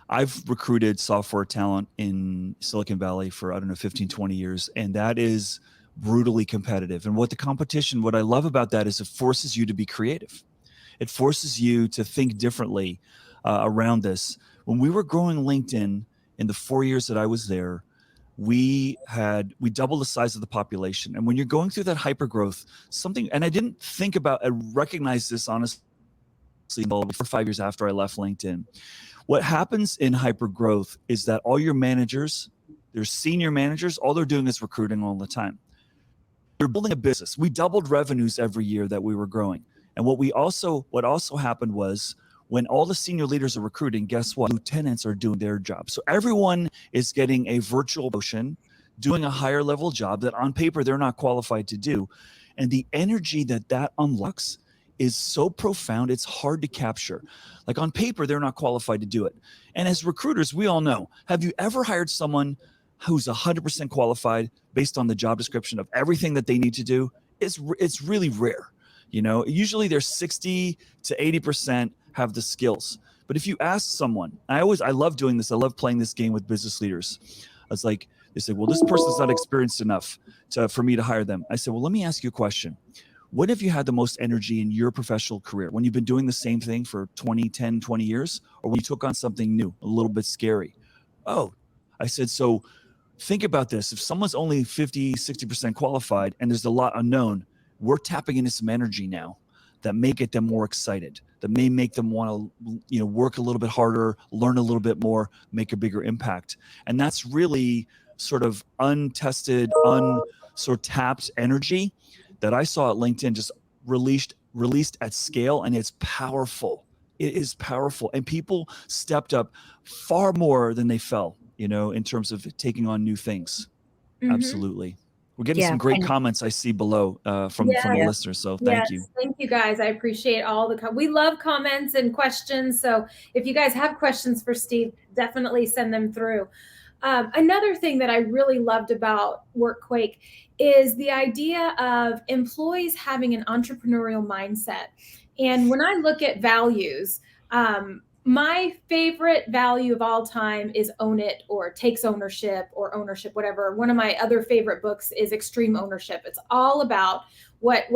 I've recruited software talent in Silicon Valley for, 15, 20 years, and that is brutally competitive. And what I love about that is it forces you to be creative. It forces you to think differently around this. When we were growing LinkedIn in the 4 years that I was there, we doubled the size of the population. And when you're going through that hyper growth, and I didn't recognize this honestly until 4 or 5 years after I left LinkedIn. What happens in hyper growth is that all your managers, their senior managers, all they're doing is recruiting all the time. You're building a business. We doubled revenues every year that we were growing. And what also happened was, when all the senior leaders are recruiting, guess what? Lieutenants are doing their job. So everyone is getting a virtual promotion. doing a higher level job that on paper they're not qualified to do. And the energy that unlocks is so profound, it's hard to capture. Like on paper, they're not qualified to do it. And as recruiters, we all know, have you ever hired someone who's 100% qualified based on the job description of everything that they need to do? It's really rare. Usually they're 60 to 80% have the skills. But if you ask someone, I love doing this. I love playing this game with business leaders. It's like, they say, well, this person's not experienced enough for me to hire them. I said, well, let me ask you a question. When have you had the most energy in your professional career? When you've been doing the same thing for 20 years, or when you took on something new, a little bit scary? Oh, I said, so think about this. If someone's only 50, 60% qualified and there's a lot unknown, we're tapping into some energy now that may get them more excited, that may make them want to, work a little bit harder, learn a little bit more, make a bigger impact. And that's really sort of untested, tapped energy that I saw at LinkedIn just released at scale, and it's powerful. It is powerful. And people stepped up far more than they fell, in terms of taking on new things. Mm-hmm. Absolutely. We're getting some great comments I see below from the listeners. So thank you. Thank you guys. I appreciate all we love comments and questions. So if you guys have questions for Steve, definitely send them through. Another thing that I really loved about WorkQuake is the idea of employees having an entrepreneurial mindset. And when I look at values, my favorite value of all time is Own It, or Takes Ownership, or Ownership, whatever. One of my other favorite books is Extreme Ownership. It's all about what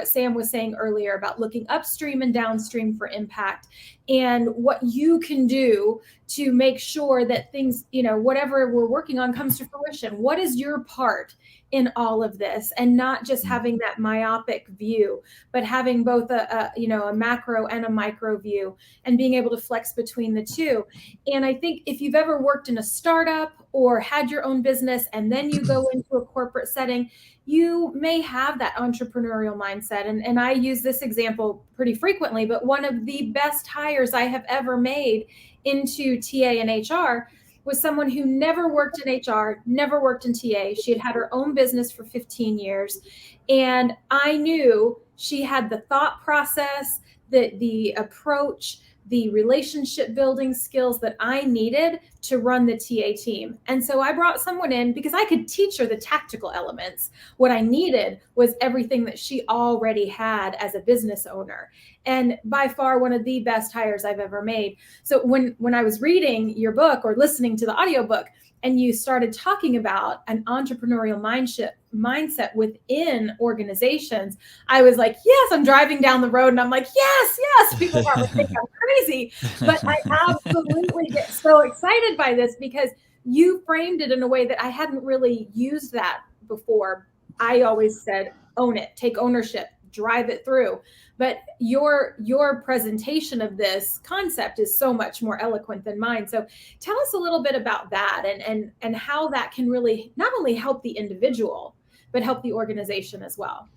Sam was saying earlier about looking upstream and downstream for impact, and what you can do to make sure that things, whatever we're working on comes to fruition. What is your part in all of this? And not just having that myopic view, but having both a macro and a micro view, and being able to flex between the two. And I think if you've ever worked in a startup or had your own business and then you go into a corporate setting, you may have that entrepreneurial mindset. And I use this example pretty frequently, but one of the best hires I have ever made into TA and HR was someone who never worked in HR, never worked in TA. She had her own business for 15 years. And I knew she had the thought process, the approach, the relationship building skills that I needed to run the TA team. And so I brought someone in because I could teach her the tactical elements. What I needed was everything that she already had as a business owner. And by far one of the best hires I've ever made. So when I was reading your book or listening to the audiobook, and you started talking about an entrepreneurial mindset within organizations, I was like, yes, I'm driving down the road and I'm like, yes, people probably think I'm crazy, but I absolutely get so excited by this because you framed it in a way that I hadn't really used that before. I always said, own it, take ownership, drive it through. But your presentation of this concept is so much more eloquent than mine. So tell us a little bit about that and how that can really not only help the individual, but help the organization as well.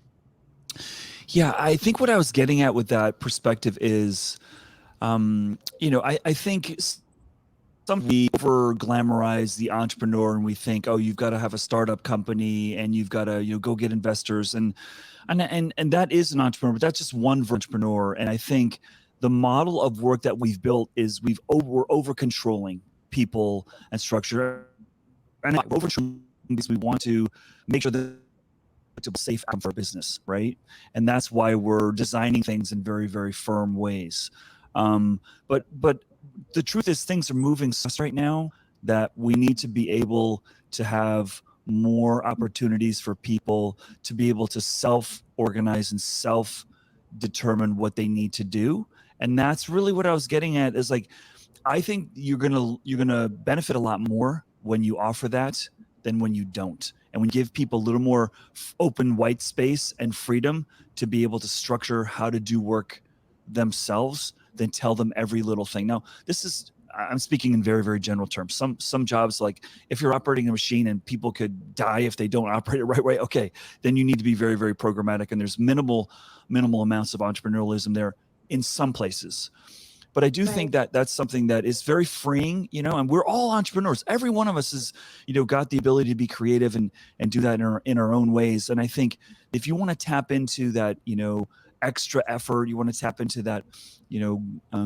Yeah, I think what I was getting at with that perspective is, I think we over glamorize the entrepreneur and we think, oh, you've got to have a startup company and you've got to, go get investors and that is an entrepreneur, but that's just one entrepreneur. And I think the model of work that we've built is we're over controlling people and structure, and over because we want to make sure that it's a safe outcome for our business, right? And that's why we're designing things in very, very firm ways. But the truth is things are moving so fast right now that we need to be able to have more opportunities for people to be able to self-organize and self-determine what they need to do. And that's really what I was getting at is like, I think you're gonna benefit a lot more when you offer that than when you don't. And when you give people a little more open white space and freedom to be able to structure how to do work themselves, than tell them every little thing. Now, I'm speaking in very, very general terms. Some jobs, like if you're operating a machine and people could die if they don't operate it right way, okay, then you need to be very, very programmatic. And there's minimal amounts of entrepreneurialism there in some places. But I do Right. think that that's something that is very freeing, and we're all entrepreneurs. Every one of us is, got the ability to be creative and do that in our own ways. And I think if you want to tap into that, extra effort, you want to tap into that,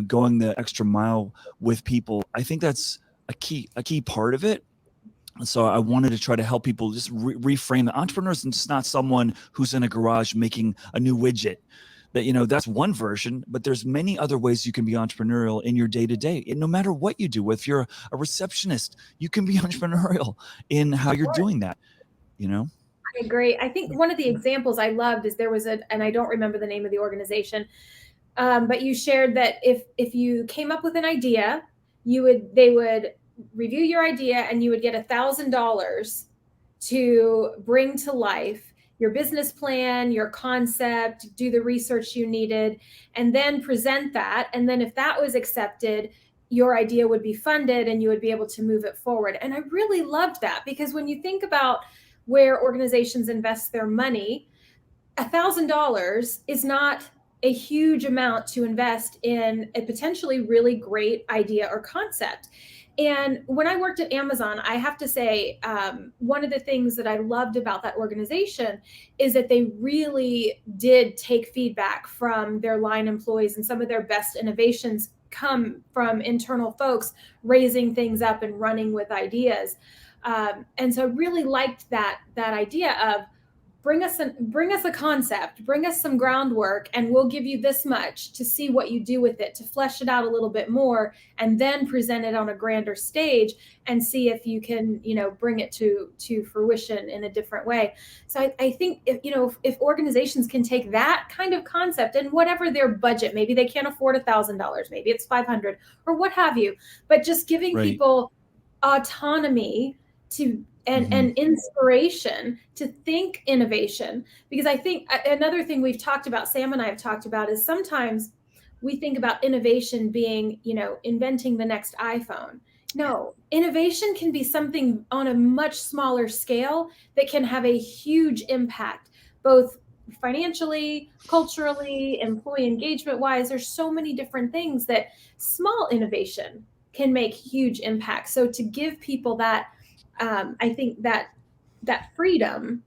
going the extra mile with people, I think that's a key part of it. So I wanted to try to help people just reframe the entrepreneurs and just not someone who's in a garage making a new widget. That, that's one version, but there's many other ways you can be entrepreneurial in your day to day. No matter what you do, if you're a receptionist, you can be entrepreneurial in how you're doing that, I agree. I think one of the examples I loved is there was and I don't remember the name of the organization, but you shared that if you came up with an idea, they would review your idea and you would get $1,000 to bring to life your business plan, your concept, do the research you needed, and then present that. And then if that was accepted, your idea would be funded and you would be able to move it forward. And I really loved that, because when you think about where organizations invest their money, $1,000 is not a huge amount to invest in a potentially really great idea or concept. And when I worked at Amazon, I have to say, one of the things that I loved about that organization is that they really did take feedback from their line employees, and some of their best innovations come from internal folks raising things up and running with ideas. And so I really liked that idea of bring us a concept, bring us some groundwork, and we'll give you this much to see what you do with it, to flesh it out a little bit more, and then present it on a grander stage and see if you can, bring it to fruition in a different way. So I think if organizations can take that kind of concept, and whatever their budget, maybe they can't afford $1,000, maybe it's 500 or what have you, but just giving people autonomy and inspiration to think innovation. Because I think another thing we've talked about, Sam and I have talked about, is sometimes we think about innovation being, inventing the next iPhone. No, innovation can be something on a much smaller scale that can have a huge impact, both financially, culturally, employee engagement wise. There's so many different things that small innovation can make huge impact. So to give people that, I think that freedom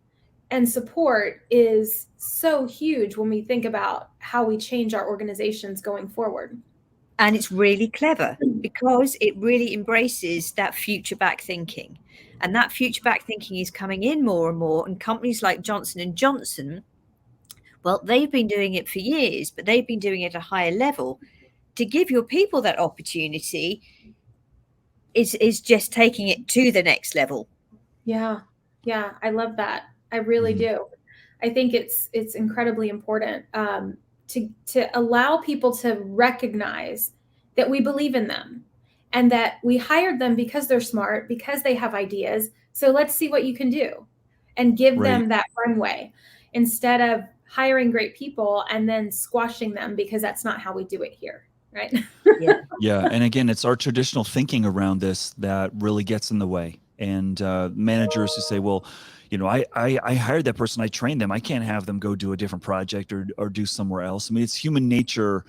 and support is so huge when we think about how we change our organizations going forward. And it's really clever because it really embraces that future back thinking. And that future back thinking is coming in more and more. And companies like Johnson & Johnson, well, they've been doing it for years, but they've been doing it at a higher level. To give your people that opportunity is just taking it to the next level. Yeah, I love that. I really do. I think it's incredibly important to allow people to recognize that we believe in them and that we hired them because they're smart, because they have ideas. So let's see what you can do, and give them that runway, instead of hiring great people and then squashing them, because that's not how we do it here. Right. Yeah. And again, it's our traditional thinking around this that really gets in the way. And managers who say, well, I hired that person, I trained them, I can't have them go do a different project or do somewhere else. I mean, it's human nature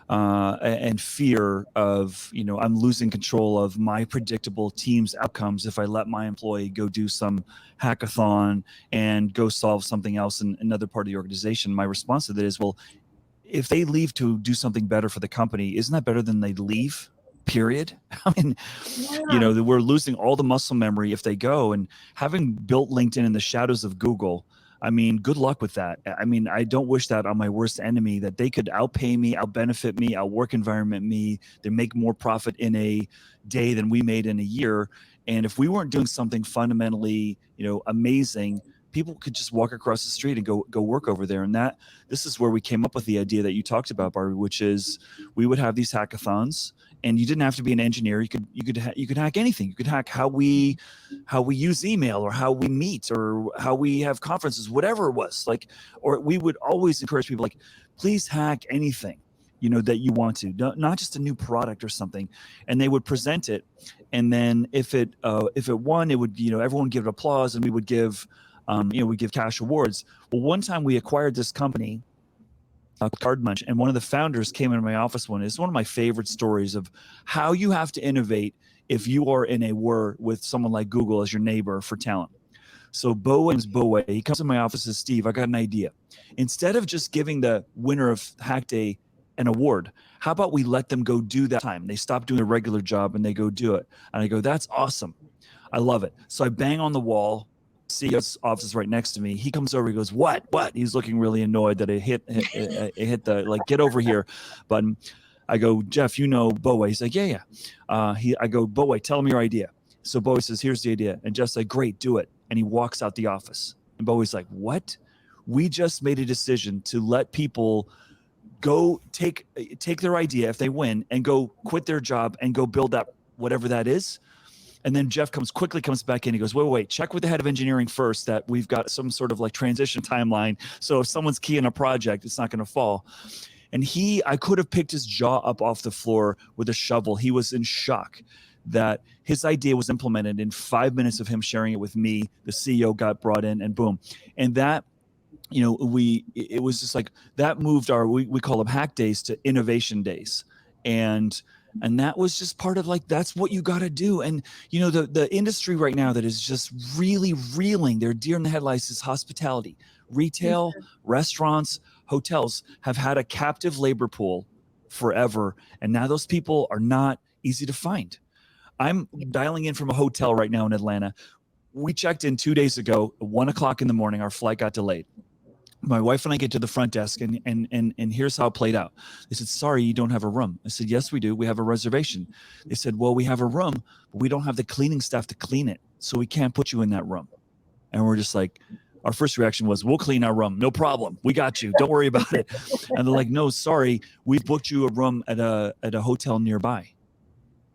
and fear of, I'm losing control of my predictable team's outcomes if I let my employee go do some hackathon and go solve something else in another part of the organization. My response to that is, well, if they leave to do something better for the company, isn't that better than they leave? Period. I mean, we're losing all the muscle memory if they go. And having built LinkedIn in the shadows of Google, I mean, good luck with that. I mean, I don't wish that on my worst enemy, that they could outpay me, outbenefit me, outwork environment me. They make more profit in a day than we made in a year. And if we weren't doing something fundamentally, amazing, people could just walk across the street and go work over there. And this is where we came up with the idea that you talked about, Barbie, which is we would have these hackathons, and you didn't have to be an engineer. You could hack anything. You could hack how we use email, or how we meet, or how we have conferences, whatever it was. Or we would always encourage people, please hack anything, that you want to, not just a new product or something. And they would present it. And then if it won, it would, everyone give it applause, and we would give, we give cash awards. Well, one time we acquired this company, Card Munch, and one of the founders came into my office one. It's one of my favorite stories of how you have to innovate if you are in a war with someone like Google as your neighbor for talent. So Bo he comes in my office and says, Steve, I got an idea. Instead of just giving the winner of Hack Day an award, how about we let them go do that time? They stop doing a regular job and they go do it. And I go, that's awesome. I love it. So I bang on the wall. CEO's office is right next to me. He comes over. He goes, "What? He's looking really annoyed that it hit the like get over here button. I go, Jeff, you know Bowie. He's like, yeah. I go, Bowie, tell him your idea. So Bowie says, here's the idea. And Jeff's like, great, do it. And he walks out the office. And Bowie's like, what? We just made a decision to let people go take their idea if they win and go quit their job and go build that whatever that is. And then Jeff quickly comes back in. He goes, wait, check with the head of engineering first that we've got some sort of like transition timeline. So if someone's key in a project, it's not going to fall. And I could have picked his jaw up off the floor with a shovel. He was in shock that his idea was implemented in 5 minutes of him sharing it with me. The CEO got brought in and boom. And that, it was just like that moved we call them hack days to innovation days. And that was just part of like, that's what you got to do. And, the industry right now that is just really reeling, their deer in the headlights is hospitality, retail, restaurants, hotels have had a captive labor pool forever. And now those people are not easy to find. I'm dialing in from a hotel right now in Atlanta. We checked in 2 days ago, 1:00 in the morning, our flight got delayed. My wife and I get to the front desk and here's how it played out. They said, sorry, you don't have a room. I said, yes, we do. We have a reservation. They said, well, we have a room, but we don't have the cleaning staff to clean it. So we can't put you in that room. And we're just like, our first reaction was, we'll clean our room. No problem. We got you. Don't worry about it. And they're like, no, sorry. We booked you a room at a hotel nearby.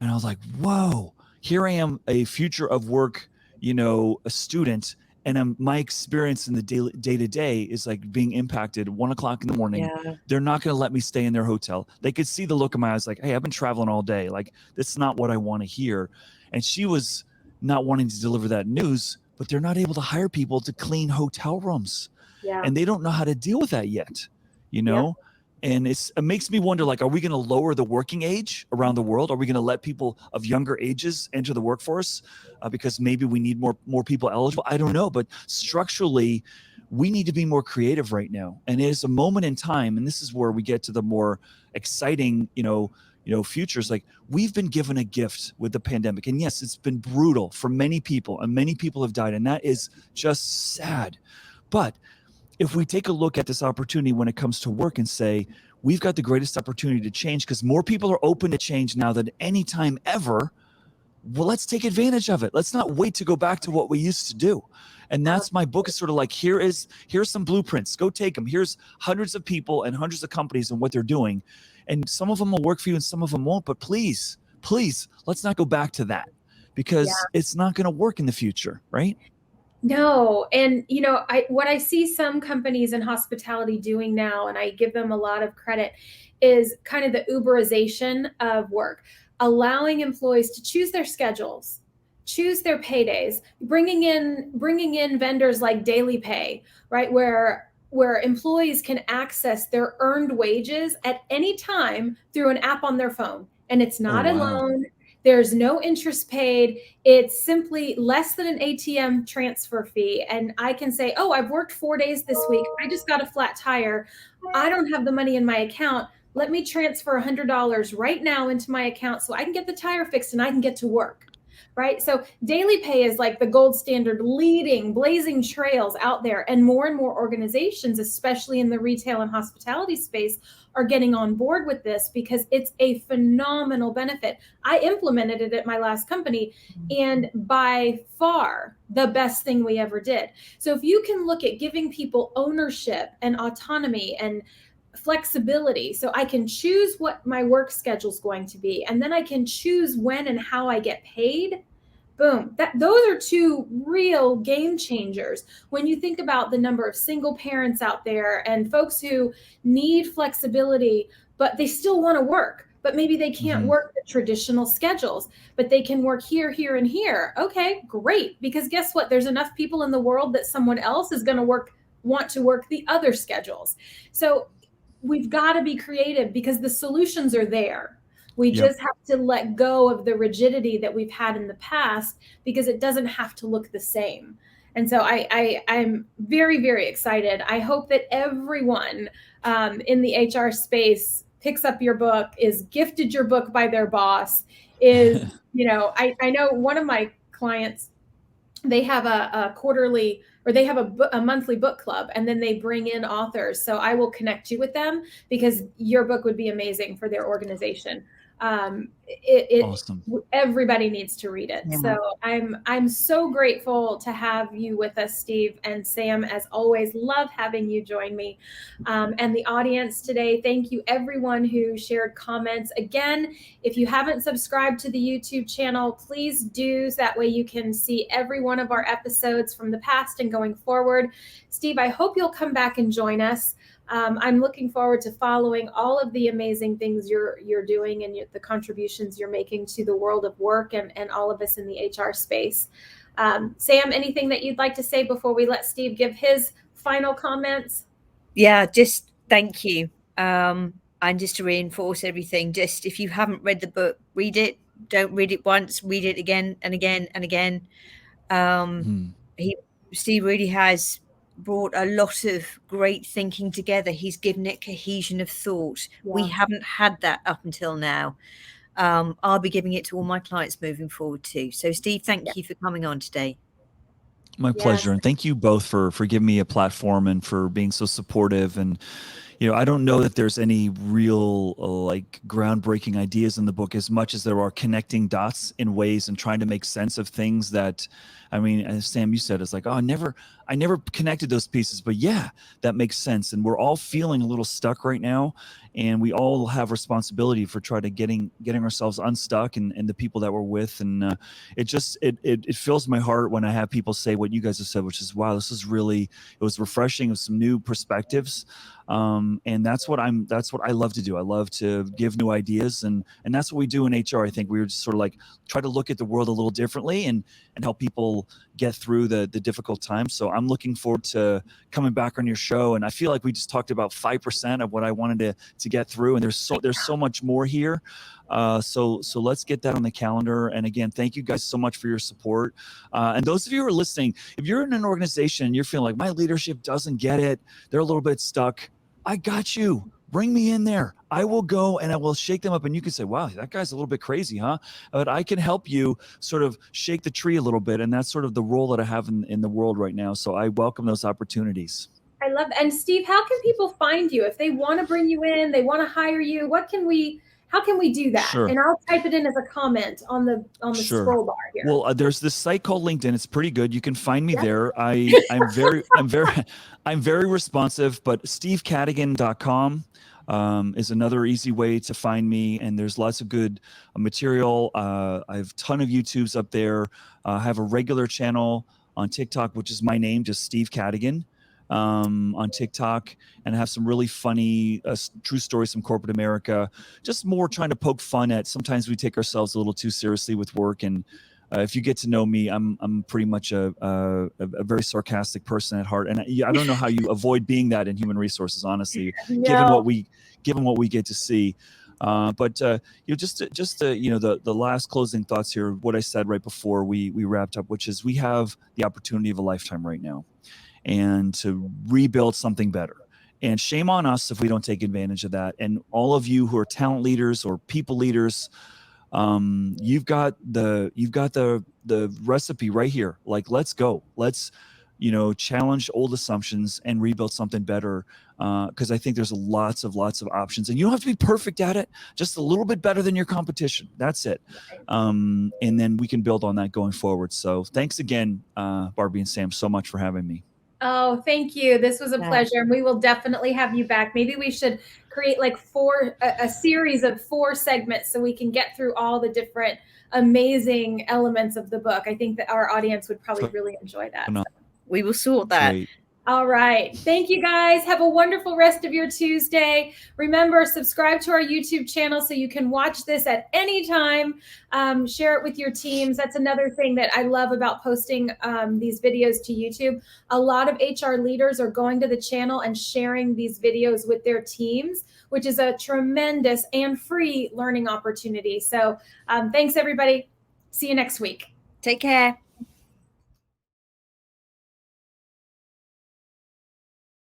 And I was like, whoa, here I am, a future of work, a student. And my experience in the day to day is like being impacted 1:00 in the morning. Yeah. They're not going to let me stay in their hotel. They could see the look in my eyes like, hey, I've been traveling all day. Like, that's not what I want to hear. And she was not wanting to deliver that news, but they're not able to hire people to clean hotel rooms. Yeah. And they don't know how to deal with that yet, Yeah. And it makes me wonder, like, are we going to lower the working age around the world? Are we going to let people of younger ages enter the workforce because maybe we need more people eligible? I don't know. But structurally, we need to be more creative right now. And it is a moment in time. And this is where we get to the more exciting, futures. Like, we've been given a gift with the pandemic. And yes, it's been brutal for many people. And many people have died. And that is just sad. But if we take a look at this opportunity when it comes to work and say, we've got the greatest opportunity to change because more people are open to change now than any time ever, well, let's take advantage of it. Let's not wait to go back to what we used to do. And that's my book is sort of like, here's some blueprints. Go take them. Here's hundreds of people and hundreds of companies and what they're doing. And some of them will work for you and some of them won't. But please, let's not go back to that because it's not going to work in the future, right? No. And, what I see some companies in hospitality doing now, and I give them a lot of credit, is kind of the Uberization of work, allowing employees to choose their schedules, choose their paydays, bringing in vendors like Daily Pay, right? Where employees can access their earned wages at any time through an app on their phone. And it's not a loan. There's no interest paid. It's simply less than an ATM transfer fee. And I can say, oh, I've worked 4 days this week. I just got a flat tire. I don't have the money in my account. Let me transfer $100 right now into my account so I can get the tire fixed and I can get to work. Right? So Daily Pay is like the gold standard, leading, blazing trails out there. And more organizations, especially in the retail and hospitality space, are getting on board with this because it's a phenomenal benefit. I implemented it at my last company, and by far the best thing we ever did. So if you can look at giving people ownership and autonomy and flexibility, so I can choose what my work schedule is going to be, and then I can choose when and how I get paid. Boom. Those are two real game changers. When you think about the number of single parents out there and folks who need flexibility, but they still want to work, but maybe they can't work the traditional schedules, but they can work here, here, and here. Okay, great. Because guess what? There's enough people in the world that someone else is going to want to work the other schedules. So we've got to be creative because the solutions are there. We Yep. just have to let go of the rigidity that we've had in the past because it doesn't have to look the same. And so I'm very, very excited. I hope that everyone in the HR space picks up your book, is gifted your book by their boss, is, I know one of my clients, they have a quarterly, or they have a monthly book club, and then they bring in authors. So I will connect you with them because your book would be amazing for their organization. Awesome. Everybody needs to read it. Yeah. So I'm so grateful to have you with us, Steve. And Sam, as always, love having you join me. And the audience today, thank you everyone who shared comments. Again, if you haven't subscribed to the YouTube channel, please do, so that way you can see every one of our episodes from the past and going forward. Steve, I hope you'll come back and join us. I'm looking forward to following all of the amazing things you're doing and the contributions you're making to the world of work and all of us in the HR space. Sam, anything that you'd like to say before we let Steve give his final comments? Yeah, just thank you. And just to reinforce everything, just if you haven't read the book, read it. Don't read it once, read it again and again and again. Steve really has brought a lot of great thinking together. He's given it cohesion of thought. Yeah. We haven't had that up until now. I'll be giving it to all my clients moving forward too. So Steve, thank you for coming on today. My pleasure. And thank you both for giving me a platform and for being so supportive. And, I don't know that there's any real like groundbreaking ideas in the book as much as there are connecting dots in ways and trying to make sense of things that, I mean, as Sam, you said, it's like, oh, I never connected those pieces, but yeah, that makes sense. And we're all feeling a little stuck right now. And we all have responsibility for trying to getting ourselves unstuck and the people that we're with. And it fills my heart when I have people say what you guys have said, which is, wow, it was refreshing with some new perspectives. And that's what I love to do. I love to give new ideas, and that's what we do in HR. I think we were just sort of like try to look at the world a little differently and help people get through the difficult times. So I'm looking forward to coming back on your show. And I feel like we just talked about 5% of what I wanted to get through. And there's so much more here. So let's get that on the calendar. And again, thank you guys so much for your support. And those of you who are listening, if you're in an organization and you're feeling like my leadership doesn't get it, they're a little bit stuck, I got you. Bring me in there. I will go and I will shake them up. And you can say, wow, that guy's a little bit crazy, huh? But I can help you sort of shake the tree a little bit. And that's sort of the role that I have in the world right now. So I welcome those opportunities. I love that. And Steve, how can people find you? If they want to bring you in, they want to hire you, how can we do that? Sure. And I'll type it in as a comment on the Sure. scroll bar here. Well, there's this site called LinkedIn. It's pretty good. You can find me there. I'm very responsive, but stevecadigan.com is another easy way to find me. And there's lots of good material. I have a ton of YouTubes up there. I have a regular channel on TikTok, which is my name, just Steve Cadigan. On TikTok, and have some really funny true stories from corporate America. Just more trying to poke fun at. Sometimes we take ourselves a little too seriously with work, and if you get to know me, I'm pretty much a very sarcastic person at heart, and I don't know how you avoid being that in human resources, honestly, No. given what we get to see. But just the last closing thoughts here. What I said right before we wrapped up, which is we have the opportunity of a lifetime right now, and to rebuild something better. And shame on us if we don't take advantage of that. And all of you who are talent leaders or people leaders, you've got the recipe right here. Like, let's go. Let's challenge old assumptions and rebuild something better. Because I think there's lots of options, and you don't have to be perfect at it. Just a little bit better than your competition. That's it. And then we can build on that going forward. So thanks again, Barbie and Sam, so much for having me. Oh, thank you. This was a pleasure. And we will definitely have you back. Maybe we should create like a series of 4 segments so we can get through all the different amazing elements of the book. I think that our audience would probably really enjoy that. We will sort that. Great. All right. Thank you guys. Have a wonderful rest of your Tuesday. Remember, subscribe to our YouTube channel so you can watch this at any time. Share it with your teams. That's another thing that I love about posting these videos to YouTube. A lot of HR leaders are going to the channel and sharing these videos with their teams, which is a tremendous and free learning opportunity. So thanks, everybody. See you next week. Take care.